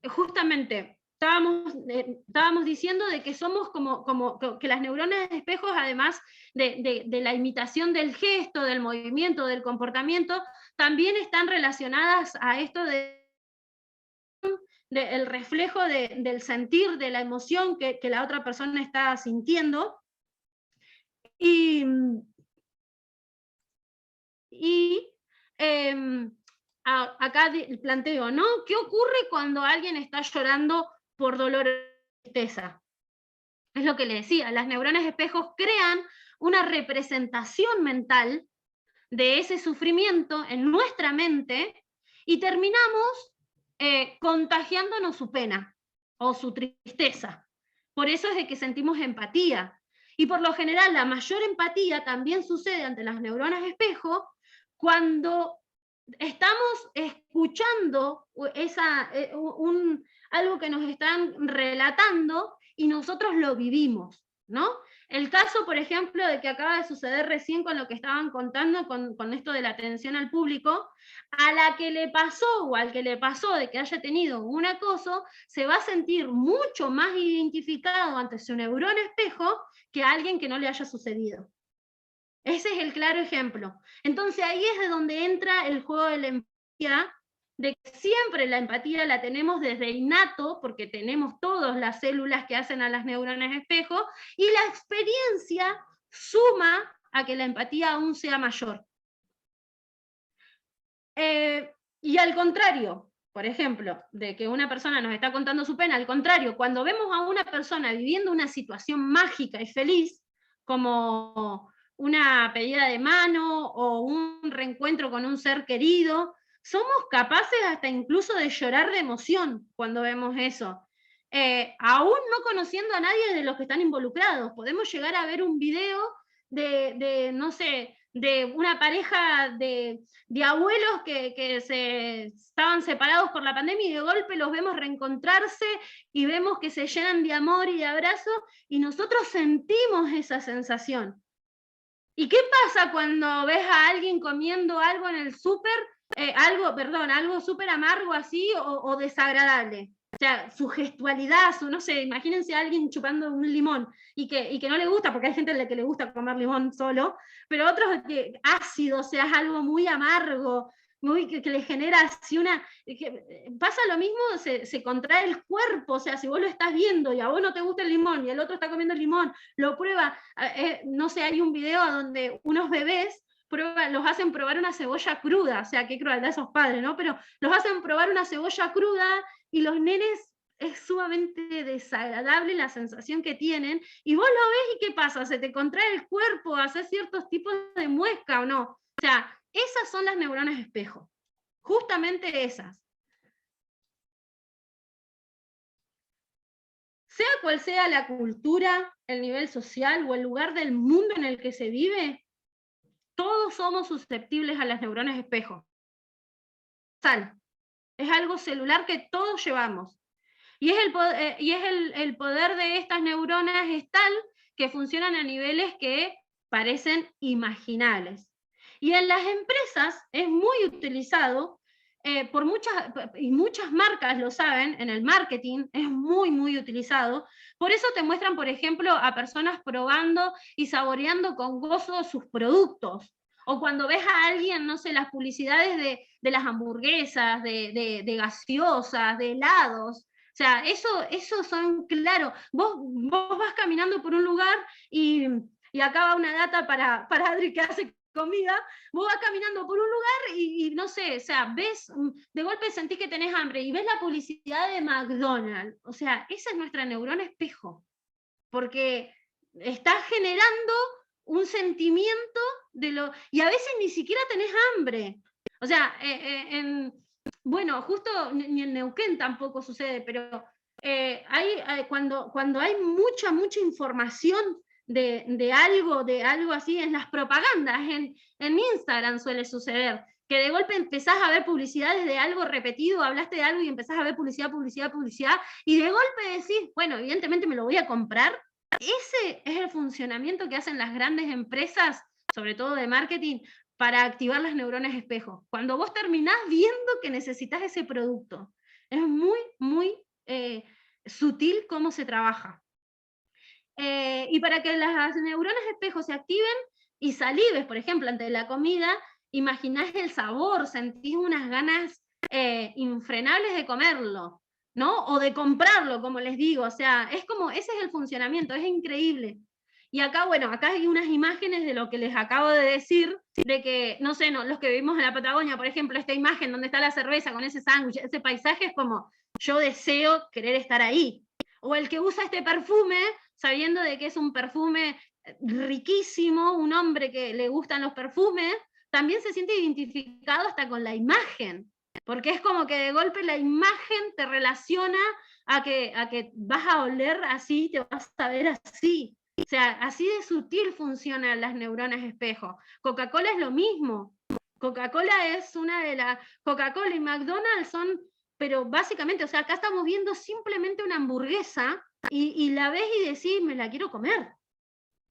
justamente estábamos diciendo de que somos que las neuronas espejos, además de la imitación del gesto, del movimiento, del comportamiento, también están relacionadas a esto el reflejo del sentir, de la emoción que la otra persona está sintiendo. Acá planteo, ¿no? ¿Qué ocurre cuando alguien está llorando por dolor o tristeza? Es lo que le decía, las neuronas espejos crean una representación mental de ese sufrimiento en nuestra mente y terminamos contagiándonos su pena o su tristeza. Por eso es de que sentimos empatía. Y por lo general la mayor empatía también sucede ante las neuronas espejo cuando estamos escuchando algo que nos están relatando y nosotros lo vivimos, ¿no? El caso, por ejemplo, de que acaba de suceder recién con lo que estaban contando con esto de la atención al público, a la que le pasó o al que le pasó de que haya tenido un acoso, se va a sentir mucho más identificado ante su neurona espejo que a alguien que no le haya sucedido. Ese es el claro ejemplo. Entonces ahí es de donde entra el juego de la empatía, de que siempre la empatía la tenemos desde innato, porque tenemos todas las células que hacen a las neuronas espejo, y la experiencia suma a que la empatía aún sea mayor. Y al contrario, por ejemplo, de que una persona nos está contando su pena, al contrario, cuando vemos a una persona viviendo una situación mágica y feliz, como una pedida de mano o un reencuentro con un ser querido, somos capaces hasta incluso de llorar de emoción cuando vemos eso. Aún no conociendo a nadie de los que están involucrados, podemos llegar a ver un video no sé, de una pareja de abuelos que estaban separados por la pandemia y de golpe los vemos reencontrarse y vemos que se llenan de amor y de abrazo y nosotros sentimos esa sensación. ¿Y qué pasa cuando ves a alguien comiendo algo en el súper, algo súper amargo así o desagradable? O sea, su gestualidad, no sé, imagínense a alguien chupando un limón y que no le gusta, porque hay gente a la que le gusta comer limón solo, pero otros que ácido, o sea, es algo muy amargo, que le genera así pasa lo mismo, se contrae el cuerpo, o sea, si vos lo estás viendo y a vos no te gusta el limón y el otro está comiendo el limón, lo prueba, no sé, hay un video donde unos bebés los hacen probar una cebolla cruda, o sea, qué crueldad esos padres, ¿no? Pero los hacen probar una cebolla cruda y los nenes es sumamente desagradable la sensación que tienen, y vos lo ves y ¿qué pasa? Se te contrae el cuerpo, haces ciertos tipos de muesca o no. O sea, esas son las neuronas espejo, justamente esas. Sea cual sea la cultura, el nivel social o el lugar del mundo en el que se vive, todos somos susceptibles a las neuronas espejo. Es algo celular que todos llevamos. Y el poder de estas neuronas es tal que funcionan a niveles que parecen imaginables. Y en las empresas es muy utilizado, y muchas marcas lo saben, en el marketing es muy, muy utilizado. Por eso te muestran, por ejemplo, a personas probando y saboreando con gozo sus productos. O cuando ves a alguien, no sé, las publicidades de las hamburguesas, de gaseosas, de helados. O sea, eso son, claro, vos vas caminando por un lugar y acá va una data para Adri que hace comida, vos vas caminando por un lugar y no sé, o sea, ves, de golpe sentís que tenés hambre y ves la publicidad de McDonald's. O sea, esa es nuestra neurona espejo, porque está generando un sentimiento y a veces ni siquiera tenés hambre. O sea, bueno, justo ni en Neuquén tampoco sucede, pero cuando hay mucha información de algo así en las propagandas, en Instagram suele suceder, que de golpe empezás a ver publicidades de algo repetido, hablaste de algo y empezás a ver publicidad, publicidad, publicidad, y de golpe decís, bueno, evidentemente me lo voy a comprar. Ese es el funcionamiento que hacen las grandes empresas, sobre todo de marketing, para activar las neuronas espejo. Cuando vos terminás viendo que necesitas ese producto. Es muy, muy sutil cómo se trabaja. Y para que las neuronas espejo se activen y salives, por ejemplo, ante la comida, imaginás el sabor, sentís unas ganas infrenables de comerlo, ¿no? O de comprarlo, como les digo, o sea, es como, ese es el funcionamiento, es increíble. Y acá, bueno, acá hay unas imágenes de lo que les acabo de decir, de que, no sé, no, los que vivimos en la Patagonia, por ejemplo, esta imagen donde está la cerveza con ese sándwich, ese paisaje es como, yo deseo querer estar ahí. O el que usa este perfume, sabiendo de que es un perfume riquísimo, un hombre que le gustan los perfumes, también se siente identificado hasta con la imagen, porque es como que de golpe la imagen te relaciona a que vas a oler así, te vas a ver así. O sea, así de sutil funcionan las neuronas espejo. Coca-Cola es lo mismo. Coca-Cola es una de las... Coca-Cola y McDonald's son... Pero básicamente, o sea, acá estamos viendo simplemente una hamburguesa y la ves y decís, me la quiero comer.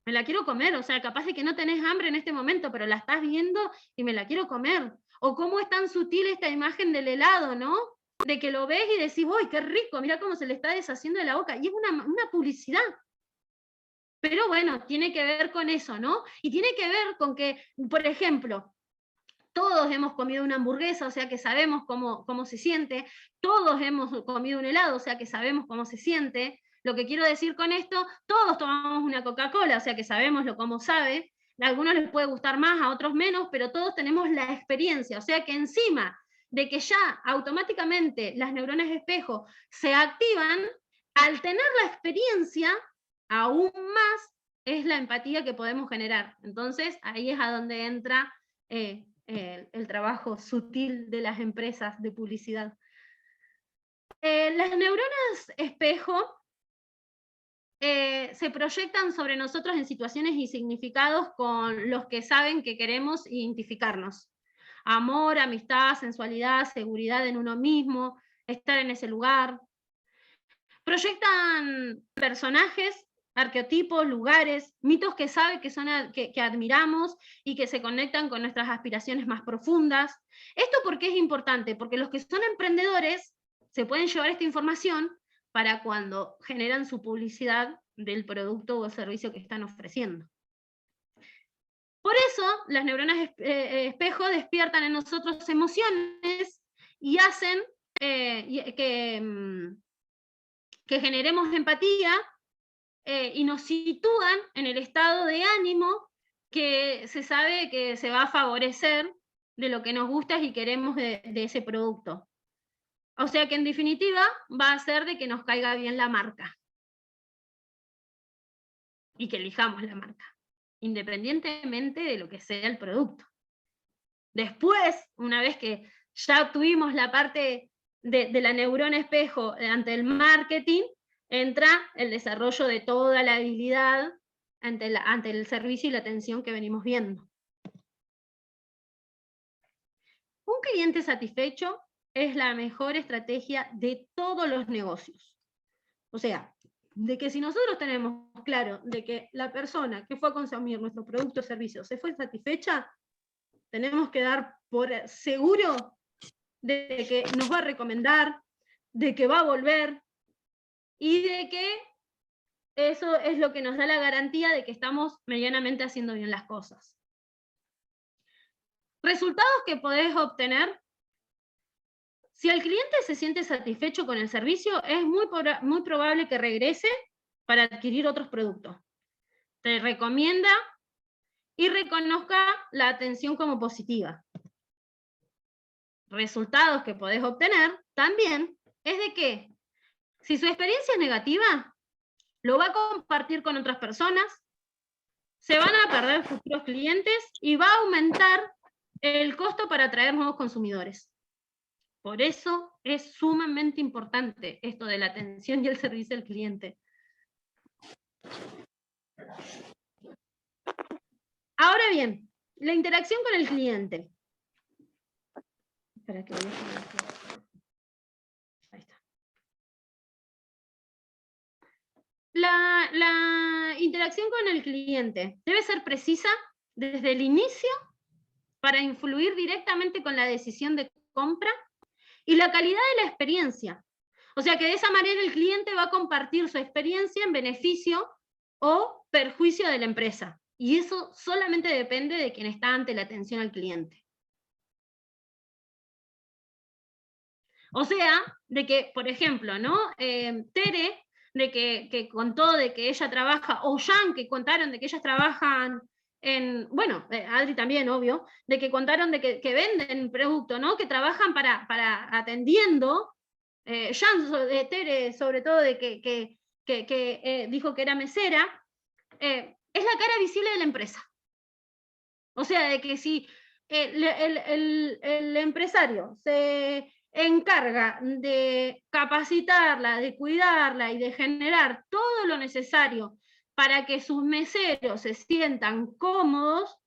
Me la quiero comer, o sea, capaz de que no tenés hambre en este momento, pero la estás viendo y me la quiero comer. O cómo es tan sutil esta imagen del helado, ¿no? De que lo ves y decís, ¡uy, qué rico! Mirá cómo se le está deshaciendo de la boca. Y es una publicidad. Pero bueno, tiene que ver con eso, ¿no? Y tiene que ver con que, por ejemplo, todos hemos comido una hamburguesa, o sea que sabemos cómo se siente. Todos hemos comido un helado, o sea que sabemos cómo se siente. Lo que quiero decir con esto, todos tomamos una Coca-Cola, o sea que sabemos cómo sabe. A algunos les puede gustar más, a otros menos, pero todos tenemos la experiencia. O sea que encima de que ya automáticamente las neuronas espejo se activan, al tener la experiencia, aún más es la empatía que podemos generar. Entonces, ahí es a donde entra el trabajo sutil de las empresas de publicidad. Las neuronas espejo se proyectan sobre nosotros en situaciones y significados con los que saben que queremos identificarnos. Amor, amistad, sensualidad, seguridad en uno mismo, estar en ese lugar. Proyectan personajes, arqueotipos, lugares, mitos que saben que admiramos y que se conectan con nuestras aspiraciones más profundas. ¿Esto por qué es importante? Porque los que son emprendedores se pueden llevar esta información para cuando generan su publicidad del producto o servicio que están ofreciendo. Por eso, las neuronas espejo despiertan en nosotros emociones y hacen que generemos empatía y nos sitúan en el estado de ánimo que se sabe que se va a favorecer de lo que nos gusta y queremos de ese producto. O sea que en definitiva va a hacer de que nos caiga bien la marca y que elijamos la marca, independientemente de lo que sea el producto. Después, una vez que ya obtuvimos la parte de la neurona espejo ante el marketing, entra el desarrollo de toda la habilidad ante el servicio y la atención que venimos viendo. Un cliente satisfecho es la mejor estrategia de todos los negocios. O sea, de que si nosotros tenemos claro de que la persona que fue a consumir nuestro producto o servicio se fue satisfecha, tenemos que dar por seguro de que nos va a recomendar, de que va a volver, y de que eso es lo que nos da la garantía de que estamos medianamente haciendo bien las cosas. Resultados que podés obtener. Si el cliente se siente satisfecho con el servicio, es muy probable que regrese para adquirir otros productos. Te recomienda y reconozca la atención como positiva. Resultados que podés obtener también es de que, si su experiencia es negativa, lo va a compartir con otras personas, se van a perder futuros clientes y va a aumentar el costo para atraer nuevos consumidores. Por eso es sumamente importante esto de la atención y el servicio al cliente. Ahora bien, la interacción con el cliente. Espera que voy a poner esto. Ahí está. La interacción con el cliente debe ser precisa desde el inicio para influir directamente con la decisión de compra y la calidad de la experiencia. O sea que de esa manera el cliente va a compartir su experiencia en beneficio o perjuicio de la empresa. Y eso solamente depende de quien está ante la atención al cliente. O sea, de que, por ejemplo, ¿no? Tere, de que contó de que ella trabaja, o Jan, que contaron de que ellas trabajan en, bueno, Adri también, obvio, de que contaron de que venden producto, ¿no? Que trabajan para atendiendo, Jan, Tere, sobre todo, de que dijo que era mesera, es la cara visible de la empresa. O sea, de que si el empresario se encarga de capacitarla, de cuidarla y de generar todo lo necesario para que sus meseros se sientan cómodos,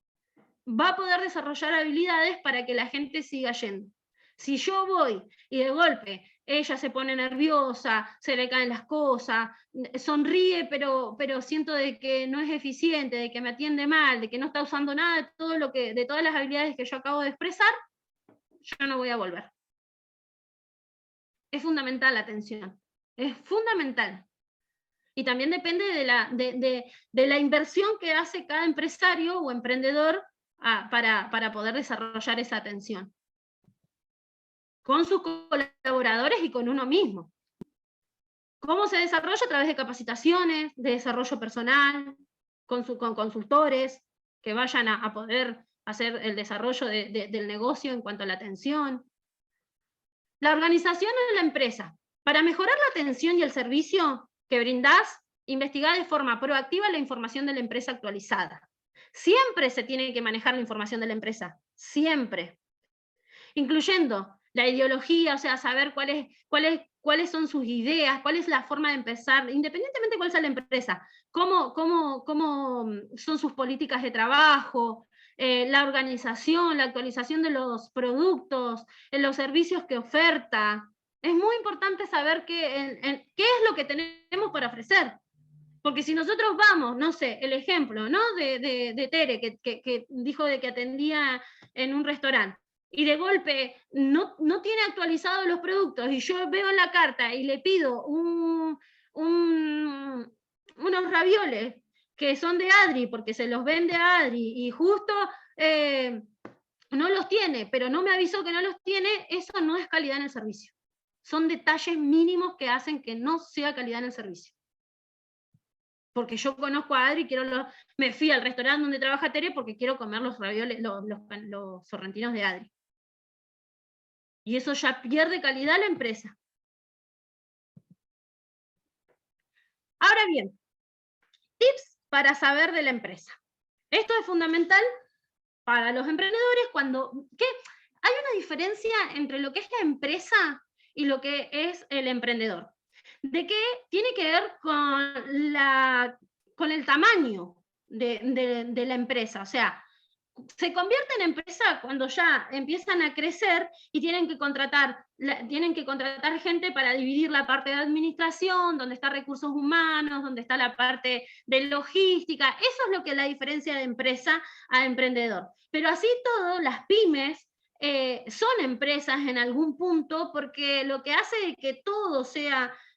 va a poder desarrollar habilidades para que la gente siga yendo. Si yo voy y de golpe ella se pone nerviosa, se le caen las cosas, sonríe, pero siento de que no es eficiente, de que me atiende mal, de que no está usando nada de, de todas las habilidades que yo acabo de expresar, yo no voy a volver. Es fundamental la atención, es fundamental. Y también depende de la inversión que hace cada empresario o emprendedor para poder desarrollar esa atención. Con sus colaboradores y con uno mismo. ¿Cómo se desarrolla? A través de capacitaciones, de desarrollo personal, con consultores que vayan a poder hacer el desarrollo del negocio en cuanto a la atención. La organización en la empresa. Para mejorar la atención y el servicio que brindás, investigá de forma proactiva la información de la empresa actualizada. Siempre se tiene que manejar la información de la empresa, siempre. Incluyendo la ideología, o sea, saber cuáles son sus ideas, cuál es la forma de empezar, independientemente de cuál sea la empresa, cómo son sus políticas de trabajo, la organización, la actualización de los productos, los servicios que oferta. Es muy importante saber qué es lo que tenemos para ofrecer. Porque si nosotros vamos, no sé, el ejemplo, ¿no? de Tere, que dijo de que atendía en un restaurante, y de golpe no tiene actualizados los productos, y yo veo la carta y le pido unos ravioles que son de Adri, porque se los vende a Adri, y justo no los tiene, pero no me avisó que no los tiene, eso no es calidad en el servicio. Son detalles mínimos que hacen que no sea calidad en el servicio. Porque yo conozco a Adri, me fui al restaurante donde trabaja Tere porque quiero comer los ravioles, los sorrentinos de Adri. Y eso ya pierde calidad a la empresa. Ahora bien, tips para saber de la empresa. Esto es fundamental para los emprendedores hay una diferencia entre lo que es la empresa y lo que es el emprendedor. De que tiene que ver con el tamaño de la empresa. O sea, se convierte en empresa cuando ya empiezan a crecer y tienen que contratar gente para dividir la parte de administración, donde está recursos humanos, donde está la parte de logística. Eso es lo que es la diferencia de empresa a emprendedor. Pero así todo, las pymes son empresas en algún punto, porque lo que hace que todo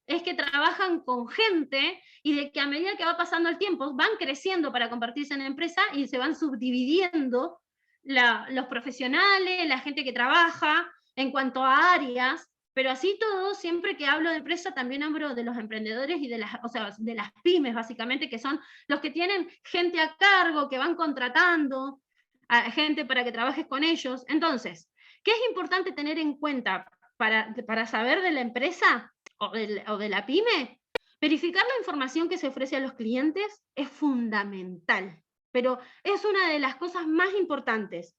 es que trabajan con gente y de que a medida que va pasando el tiempo van creciendo para convertirse en empresa y se van subdividiendo los profesionales, la gente que trabaja en cuanto a áreas, pero así todo, siempre que hablo de empresa también hablo de los emprendedores y de las pymes básicamente, que son los que tienen gente a cargo, que van contratando a gente para que trabajes con ellos. Entonces, ¿qué es importante tener en cuenta para saber de la empresa o de la pyme? Verificar la información que se ofrece a los clientes es fundamental, pero es una de las cosas más importantes.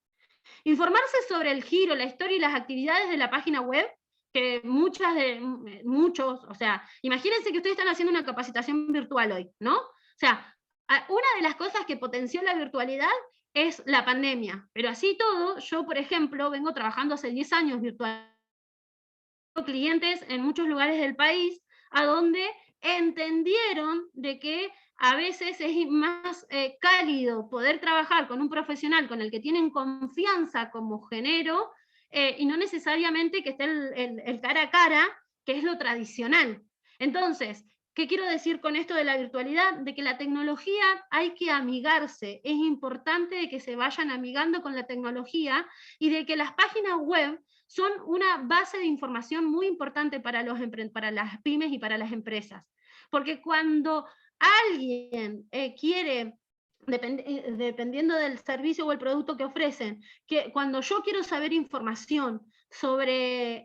Informarse sobre el giro, la historia y las actividades de la página web, que muchos, o sea, imagínense que ustedes están haciendo una capacitación virtual hoy, ¿no? O sea, una de las cosas que potenció la virtualidad es la pandemia. Pero así todo, yo, por ejemplo, vengo trabajando hace 10 años virtual, clientes en muchos lugares del país, a donde entendieron de que a veces es más cálido poder trabajar con un profesional con el que tienen confianza como género, y no necesariamente que esté el cara a cara, que es lo tradicional. Entonces, ¿qué quiero decir con esto de la virtualidad? De que la tecnología hay que amigarse, es importante de que se vayan amigando con la tecnología, y de que las páginas web son una base de información muy importante para las pymes y para las empresas. Porque cuando alguien quiere, dependiendo del servicio o el producto que ofrecen, que cuando yo quiero saber información sobre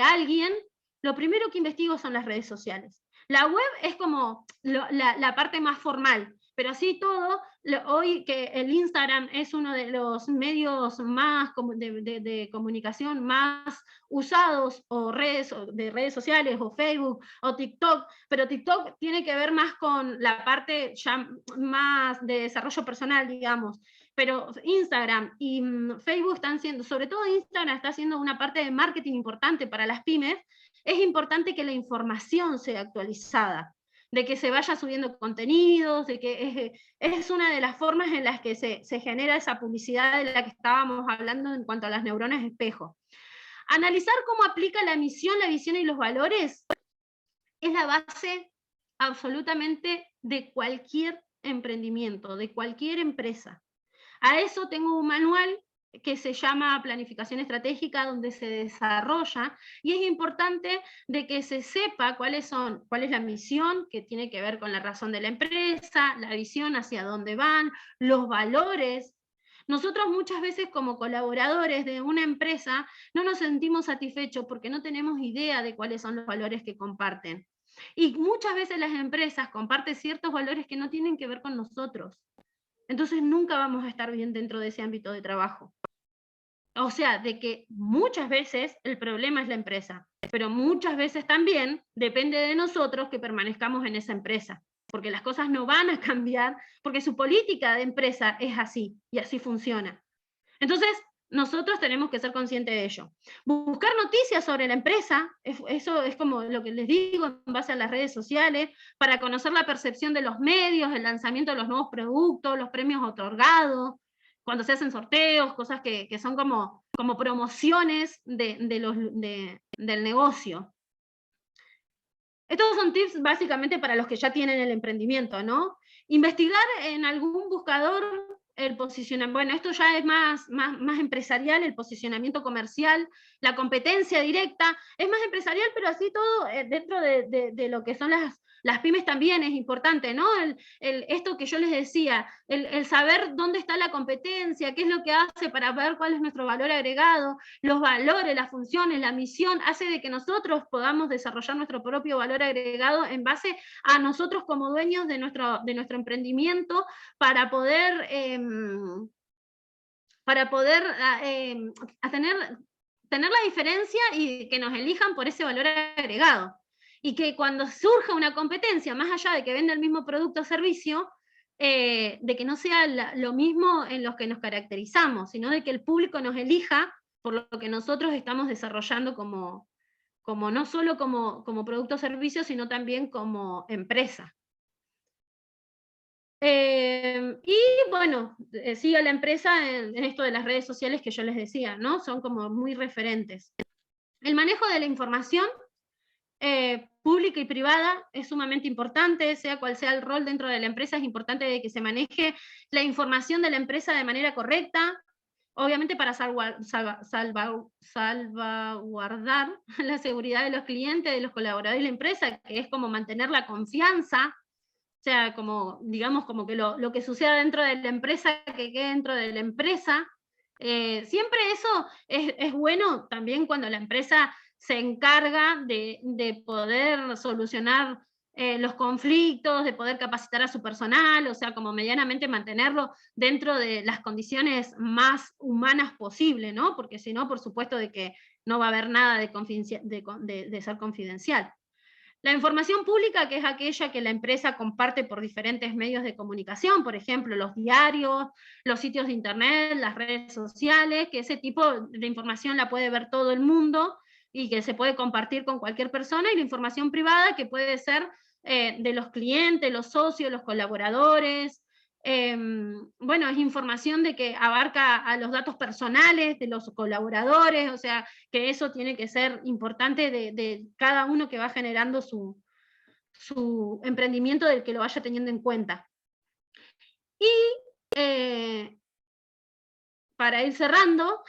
alguien, lo primero que investigo son las redes sociales. La web es como la parte más formal, pero así todo, hoy que el Instagram es uno de los medios más de comunicación más usados, o de redes sociales, o Facebook, o TikTok, pero TikTok tiene que ver más con la parte ya más de desarrollo personal, digamos, pero Instagram y Facebook están siendo, sobre todo Instagram está haciendo una parte de marketing importante para las pymes. Es importante que la información sea actualizada, de que se vaya subiendo contenidos, de que es una de las formas en las que se genera esa publicidad de la que estábamos hablando en cuanto a las neuronas espejo. Analizar cómo aplica la misión, la visión y los valores es la base absolutamente de cualquier emprendimiento, de cualquier empresa. A eso tengo un manual que se llama Planificación Estratégica, donde se desarrolla, y es importante de que se sepa cuál es la misión, que tiene que ver con la razón de la empresa, la visión hacia dónde van, los valores. Nosotros muchas veces como colaboradores de una empresa no nos sentimos satisfechos porque no tenemos idea de cuáles son los valores que comparten. Y muchas veces las empresas comparten ciertos valores que no tienen que ver con nosotros. Entonces nunca vamos a estar bien dentro de ese ámbito de trabajo. O sea, de que muchas veces el problema es la empresa, pero muchas veces también depende de nosotros que permanezcamos en esa empresa, porque las cosas no van a cambiar, porque su política de empresa es así, y así funciona. Entonces, nosotros tenemos que ser conscientes de ello. Buscar noticias sobre la empresa, eso es como lo que les digo, en base a las redes sociales, para conocer la percepción de los medios, el lanzamiento de los nuevos productos, los premios otorgados, cuando se hacen sorteos, cosas que son como promociones del negocio. Estos son tips básicamente para los que ya tienen el emprendimiento, ¿no? Investigar en algún buscador el posicionamiento, bueno, esto ya es más empresarial, el posicionamiento comercial, la competencia directa, es más empresarial, pero así todo dentro de lo que son las pymes también es importante, ¿no? Esto que yo les decía, el saber dónde está la competencia, qué es lo que hace para ver cuál es nuestro valor agregado, los valores, las funciones, la misión, hace de que nosotros podamos desarrollar nuestro propio valor agregado en base a nosotros como dueños de nuestro emprendimiento, para poder tener la diferencia y que nos elijan por ese valor agregado. Y que cuando surja una competencia, más allá de que venda el mismo producto o servicio, de que no sea lo mismo en los que nos caracterizamos, sino de que el público nos elija por lo que nosotros estamos desarrollando como no solo como producto o servicio, sino también como empresa. Y bueno, sigue la empresa en esto de las redes sociales que yo les decía, ¿no? Son como muy referentes. El manejo de la información pública y privada es sumamente importante, sea cual sea el rol dentro de la empresa, es importante de que se maneje la información de la empresa de manera correcta, obviamente para salvaguardar la seguridad de los clientes, de los colaboradores de la empresa, que es como mantener la confianza. O sea, como, digamos, como que lo que suceda dentro de la empresa, que quede dentro de la empresa. Siempre eso es bueno también cuando la empresa se encarga de poder solucionar los conflictos, de poder capacitar a su personal, o sea, como medianamente mantenerlo dentro de las condiciones más humanas posible, ¿no? Porque si no, por supuesto de que no va a haber nada de ser confidencial. La información pública, que es aquella que la empresa comparte por diferentes medios de comunicación, por ejemplo, los diarios, los sitios de internet, las redes sociales, que ese tipo de información la puede ver todo el mundo y que se puede compartir con cualquier persona, y la información privada, que puede ser de los clientes, los socios, los colaboradores. Bueno, es información de que abarca a los datos personales de los colaboradores, o sea, que eso tiene que ser importante de cada uno que va generando su emprendimiento, del que lo vaya teniendo en cuenta. Y para ir cerrando,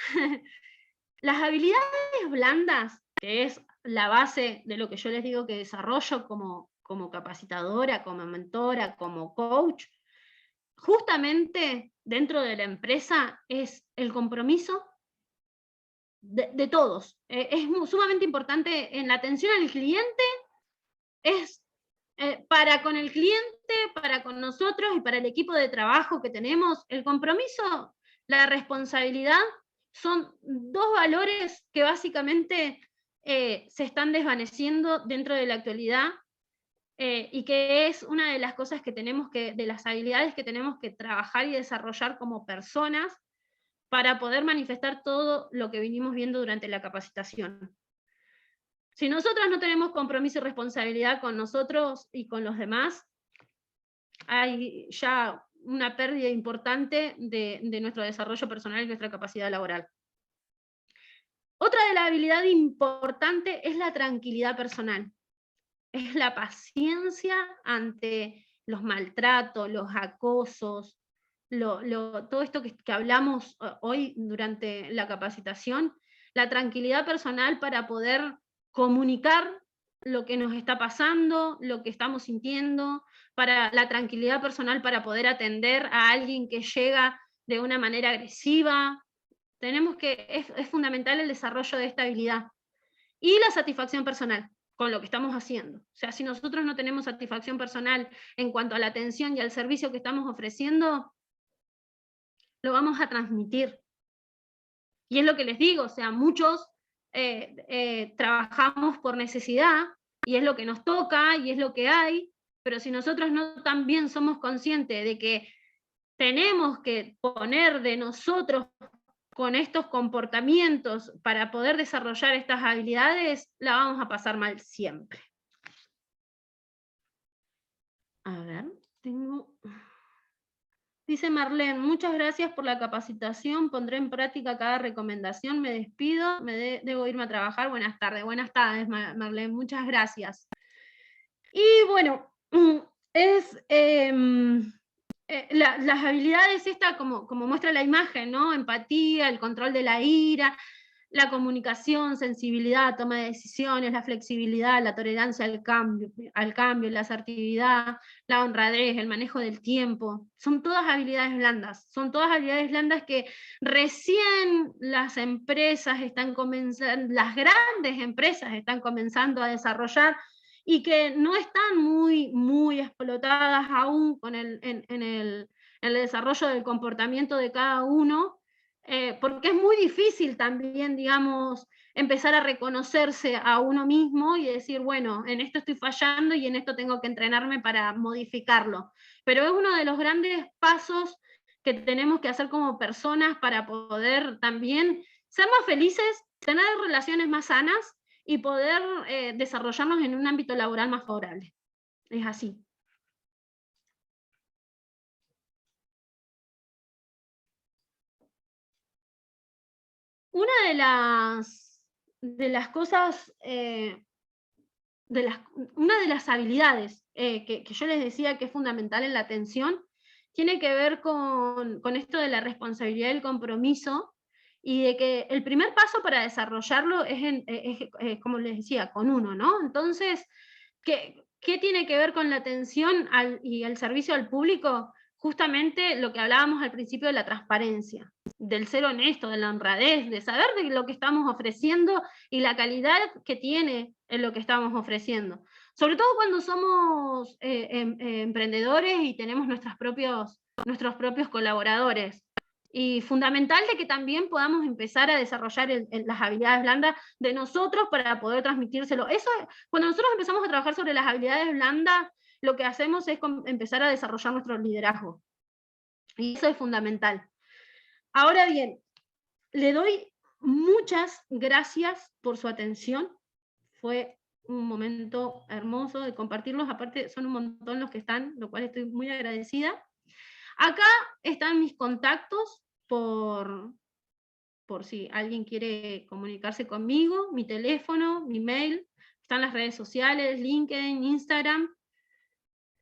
las habilidades blandas, que es la base de lo que yo les digo que desarrollo como capacitadora, como mentora, como coach, justamente dentro de la empresa es el compromiso de todos. Es sumamente importante en la atención al cliente, es para con el cliente, para con nosotros y para el equipo de trabajo que tenemos. El compromiso, la responsabilidad, son dos valores que básicamente se están desvaneciendo dentro de la actualidad, y que es una de las cosas que tenemos de las habilidades que tenemos que trabajar y desarrollar como personas para poder manifestar todo lo que vinimos viendo durante la capacitación. Si nosotros no tenemos compromiso y responsabilidad con nosotros y con los demás, hay ya una pérdida importante de nuestro desarrollo personal y nuestra capacidad laboral. Otra de las habilidades importantes es la tranquilidad personal. Es la paciencia ante los maltratos, los acosos, todo esto que hablamos hoy durante la capacitación, la tranquilidad personal para poder comunicar lo que nos está pasando, lo que estamos sintiendo, para la tranquilidad personal para poder atender a alguien que llega de una manera agresiva. Es fundamental el desarrollo de esta habilidad. Y la satisfacción personal con lo que estamos haciendo. O sea, si nosotros no tenemos satisfacción personal en cuanto a la atención y al servicio que estamos ofreciendo, lo vamos a transmitir. Y es lo que les digo, o sea, muchos trabajamos por necesidad, y es lo que nos toca, y es lo que hay, pero si nosotros no también somos conscientes de que tenemos que poner de nosotros con estos comportamientos para poder desarrollar estas habilidades, la vamos a pasar mal siempre. A ver, dice Marlene, muchas gracias por la capacitación, pondré en práctica cada recomendación, me despido, debo irme a trabajar. Buenas tardes Marlene, muchas gracias. Y bueno, las habilidades estas, como muestra la imagen, ¿no? Empatía, el control de la ira, la comunicación, sensibilidad, toma de decisiones, la flexibilidad, la tolerancia al cambio, la asertividad, la honradez, el manejo del tiempo, son todas habilidades blandas que recién las empresas están comenzando, las grandes empresas están comenzando a desarrollar, y que no están muy explotadas aún en el desarrollo del comportamiento de cada uno, porque es muy difícil también, digamos, empezar a reconocerse a uno mismo y decir, bueno, en esto estoy fallando y en esto tengo que entrenarme para modificarlo. Pero es uno de los grandes pasos que tenemos que hacer como personas para poder también ser más felices, tener relaciones más sanas y poder desarrollarnos en un ámbito laboral más favorable. Es así. Una de las cosas, una de las habilidades que yo les decía que es fundamental en la atención, tiene que ver con esto de la responsabilidad y el compromiso, y de que el primer paso para desarrollarlo es como les decía, con uno, ¿no? Entonces, ¿qué tiene que ver con la atención y el servicio al público? Justamente lo que hablábamos al principio de la transparencia, del ser honesto, de la honradez, de saber de lo que estamos ofreciendo y la calidad que tiene en lo que estamos ofreciendo. Sobre todo cuando somos emprendedores y tenemos nuestros propios colaboradores. Y fundamental de que también podamos empezar a desarrollar las habilidades blandas de nosotros para poder transmitírselo. Eso, cuando nosotros empezamos a trabajar sobre las habilidades blandas, lo que hacemos es empezar a desarrollar nuestro liderazgo. Y eso es fundamental. Ahora bien, le doy muchas gracias por su atención. Fue un momento hermoso de compartirlos. Aparte, son un montón los que están, lo cual estoy muy agradecida. Acá están mis contactos por si alguien quiere comunicarse conmigo, mi teléfono, mi mail, están las redes sociales, LinkedIn, Instagram.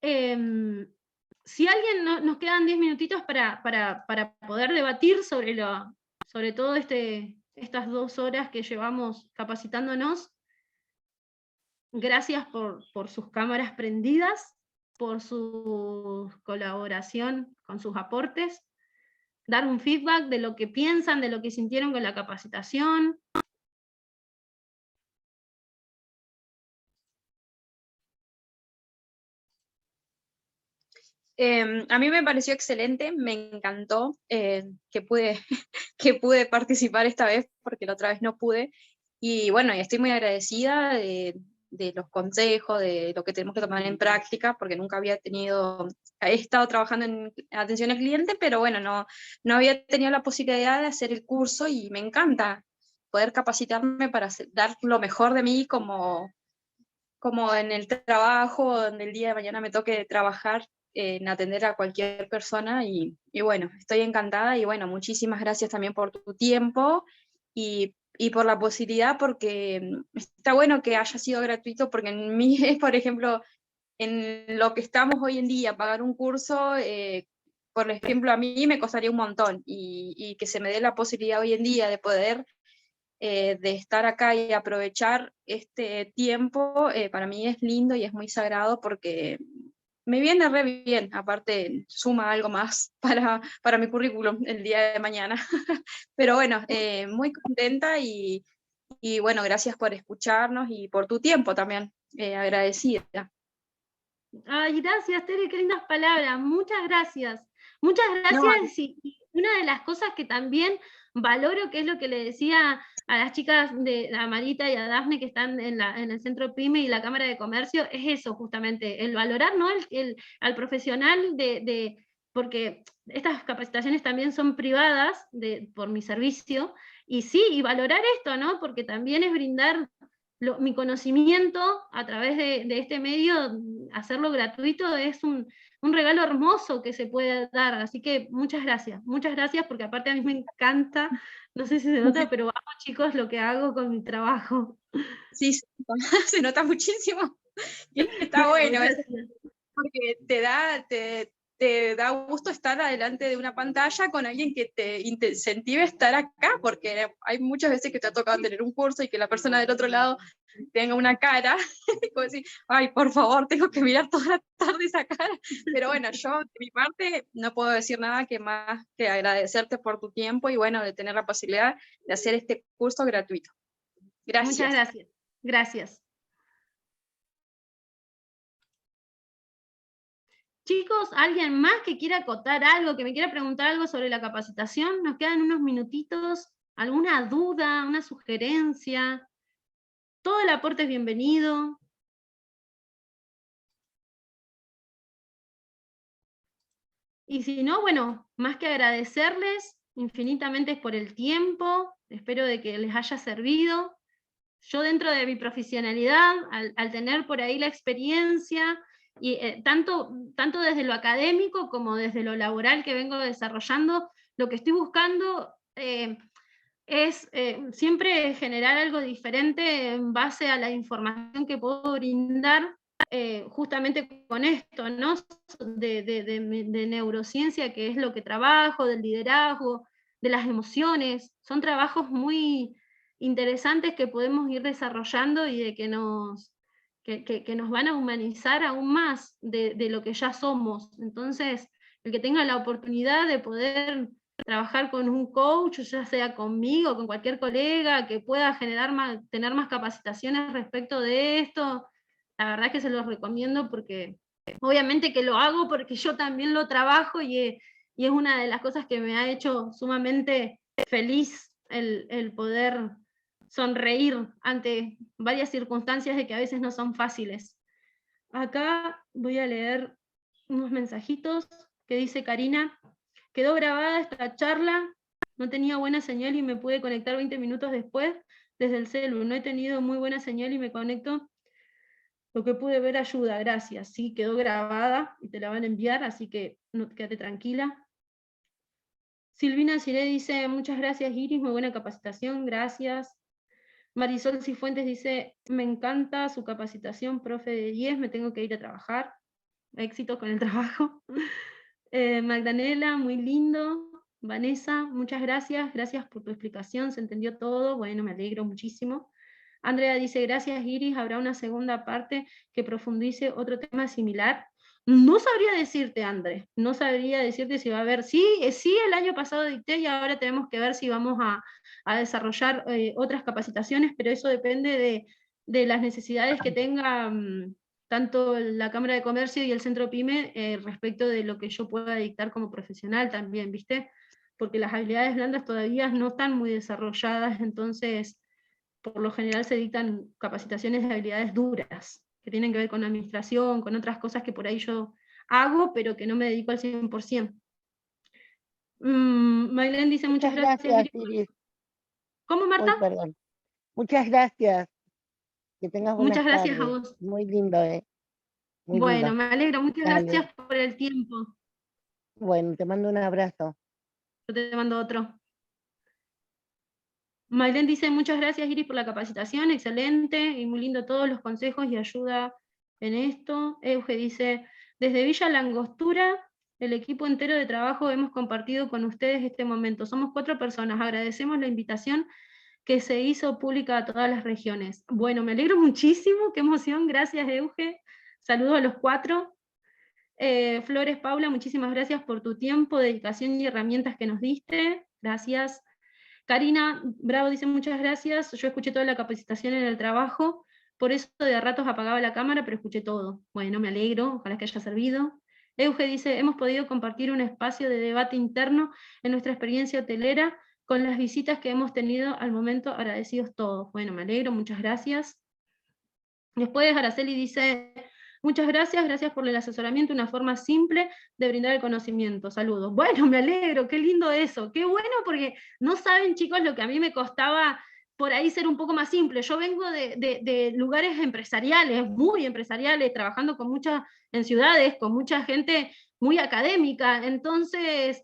Si alguien nos quedan 10 minutitos para poder debatir sobre todo estas 2 horas que llevamos capacitándonos. Gracias por sus cámaras prendidas, por su colaboración con sus aportes, dar un feedback de lo que piensan, de lo que sintieron con la capacitación. A mí me pareció excelente, me encantó que pude participar esta vez, porque la otra vez no pude, y bueno, y estoy muy agradecida de los consejos, de lo que tenemos que tomar en práctica, porque nunca había he estado trabajando en atención al cliente, pero bueno, no había tenido la posibilidad de hacer el curso, y me encanta poder capacitarme para dar lo mejor de mí como en el trabajo, donde el día de mañana me toque trabajar en atender a cualquier persona, y bueno, estoy encantada, y bueno, muchísimas gracias también por tu tiempo y por la posibilidad, porque está bueno que haya sido gratuito, porque en mí, por ejemplo, en lo que estamos hoy en día, pagar un curso, por ejemplo, a mí me costaría un montón, y que se me dé la posibilidad hoy en día de poder de estar acá y aprovechar este tiempo, para mí es lindo y es muy sagrado, porque me viene re bien, aparte suma algo más para mi currículum el día de mañana. Pero bueno, muy contenta, y bueno, gracias por escucharnos y por tu tiempo también, agradecida. Ay, gracias, Tere, qué lindas palabras. Muchas gracias. Muchas No, gracias. Y una de las cosas que también valoro, que es lo que le decía a las chicas a Marita y a Dafne, que están en el Centro PYME y la Cámara de Comercio, es eso justamente, el valorar, ¿no? al profesional porque estas capacitaciones también son privadas por mi servicio, y sí, y valorar esto, ¿no? Porque también es brindar mi conocimiento a través de este medio, hacerlo gratuito, es un regalo hermoso que se puede dar. Así que muchas gracias, porque aparte a mí me encanta, no sé si se nota, pero amo, chicos, lo que hago con mi trabajo. sí, se nota muchísimo, y está bueno, porque te da gusto estar adelante de una pantalla con alguien que te incentive a estar acá, porque hay muchas veces que te ha tocado tener un curso y que la persona del otro lado tenga una cara, como decir, ay, por favor, tengo que mirar toda la tarde esa cara. Pero bueno, yo de mi parte no puedo decir nada que más que agradecerte por tu tiempo, y bueno, de tener la posibilidad de hacer este curso gratuito. Gracias. Muchas gracias. Gracias. Chicos, ¿alguien más que quiera acotar algo, que me quiera preguntar algo sobre la capacitación? Nos quedan unos minutitos. ¿Alguna duda, una sugerencia? Todo el aporte es bienvenido. Y si no, bueno, más que agradecerles infinitamente por el tiempo, espero de que les haya servido. Yo, dentro de mi profesionalidad, al tener por ahí la experiencia, y tanto desde lo académico como desde lo laboral que vengo desarrollando, lo que estoy buscando es siempre generar algo diferente en base a la información que puedo brindar, justamente con esto, ¿no? de neurociencia, que es lo que trabajo, del liderazgo, de las emociones. Son trabajos muy interesantes que podemos ir desarrollando, y de que nos van a humanizar aún más de lo que ya somos. Entonces, el que tenga la oportunidad de poder trabajar con un coach, ya sea conmigo, con cualquier colega, que pueda tener más capacitaciones respecto de esto, la verdad es que se los recomiendo, porque obviamente que lo hago porque yo también lo trabajo, y y es una de las cosas que me ha hecho sumamente feliz el poder sonreír ante varias circunstancias de que a veces no son fáciles. Acá voy a leer unos mensajitos que dice Karina: quedó grabada esta charla, no tenía buena señal y me pude conectar 20 minutos después desde el celu, no he tenido muy buena señal y me conecto, lo que pude ver ayuda, gracias. Sí, quedó grabada y te la van a enviar, así que no, quédate tranquila. Silvina Ciré dice: muchas gracias Iris, muy buena capacitación, gracias. Marisol Cifuentes dice: me encanta su capacitación, profe de 10, me tengo que ir a trabajar. Éxito con el trabajo. Magdalena, muy lindo. Vanessa, muchas gracias, gracias por tu explicación, se entendió todo, bueno, me alegro muchísimo. Andrea dice: gracias Iris, habrá una segunda parte que profundice otro tema similar. No sabría decirte, André, no sabría decirte si va a haber, sí, el año pasado dicté y ahora tenemos que ver si vamos a desarrollar otras capacitaciones, pero eso depende de las necesidades que tenga tanto la Cámara de Comercio y el Centro PYME respecto de lo que yo pueda dictar como profesional también, ¿viste? Porque las habilidades blandas todavía no están muy desarrolladas, entonces por lo general se dictan capacitaciones de habilidades duras, que tienen que ver con administración, con otras cosas que por ahí yo hago, pero que no me dedico al 100%. Maylene dice: muchas gracias Iris. ¿Cómo, Marta? Uy, perdón. Muchas gracias. Que tengas buenas Muchas gracias tardes. a vos. Muy lindo, Muy bueno, lindo. me alegro, muchas Dale. gracias por el tiempo. Bueno, te mando un abrazo. Yo te mando otro. Maylene dice: muchas gracias Iris por la capacitación, excelente, y muy lindo todos los consejos y ayuda en esto. Euge dice: desde Villa Langostura, el equipo entero de trabajo hemos compartido con ustedes este momento. Somos 4 personas, agradecemos la invitación que se hizo pública a todas las regiones. Bueno, me alegro muchísimo, qué emoción, gracias Euge. Saludos a los 4. Flores Paula, muchísimas gracias por tu tiempo, dedicación y herramientas que nos diste. Gracias. Karina Bravo dice: muchas gracias, yo escuché toda la capacitación en el trabajo, por eso de a ratos apagaba la cámara, pero escuché todo. Bueno, me alegro, ojalá que haya servido. Euge dice: hemos podido compartir un espacio de debate interno en nuestra experiencia hotelera con las visitas que hemos tenido al momento, agradecidos todos. Bueno, me alegro, muchas gracias. Después Araceli dice: muchas gracias, gracias por el asesoramiento, una forma simple de brindar el conocimiento. Saludos. Bueno, me alegro, qué lindo eso, qué bueno, porque no saben, chicos, lo que a mí me costaba por ahí ser un poco más simple. Yo vengo de lugares empresariales, muy empresariales, trabajando con en ciudades, con mucha gente muy académica, entonces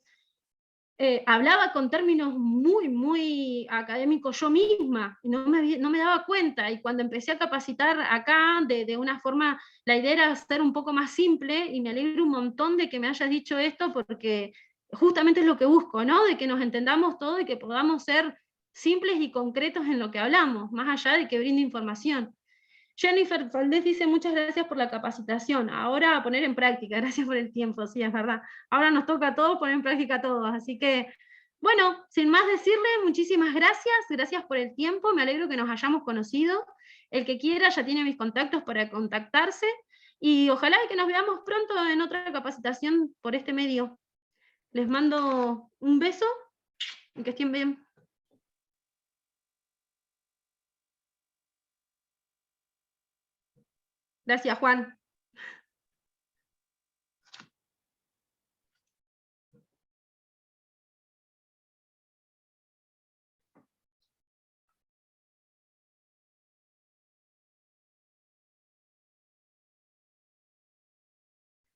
hablaba con términos muy, muy académicos yo misma, y no me daba cuenta, y cuando empecé a capacitar acá de una forma, la idea era ser un poco más simple, y me alegro un montón de que me hayas dicho esto, porque justamente es lo que busco, ¿no? De que nos entendamos todo y que podamos ser simples y concretos en lo que hablamos, más allá de que brinde información. Jennifer Valdés dice: muchas gracias por la capacitación, ahora a poner en práctica, gracias por el tiempo, sí, es verdad, ahora nos toca a todos poner en práctica a todos, así que, bueno, sin más decirle, muchísimas gracias, gracias por el tiempo, me alegro que nos hayamos conocido, el que quiera ya tiene mis contactos para contactarse, y ojalá que nos veamos pronto en otra capacitación por este medio. Les mando un beso, y que estén bien. Gracias, Juan.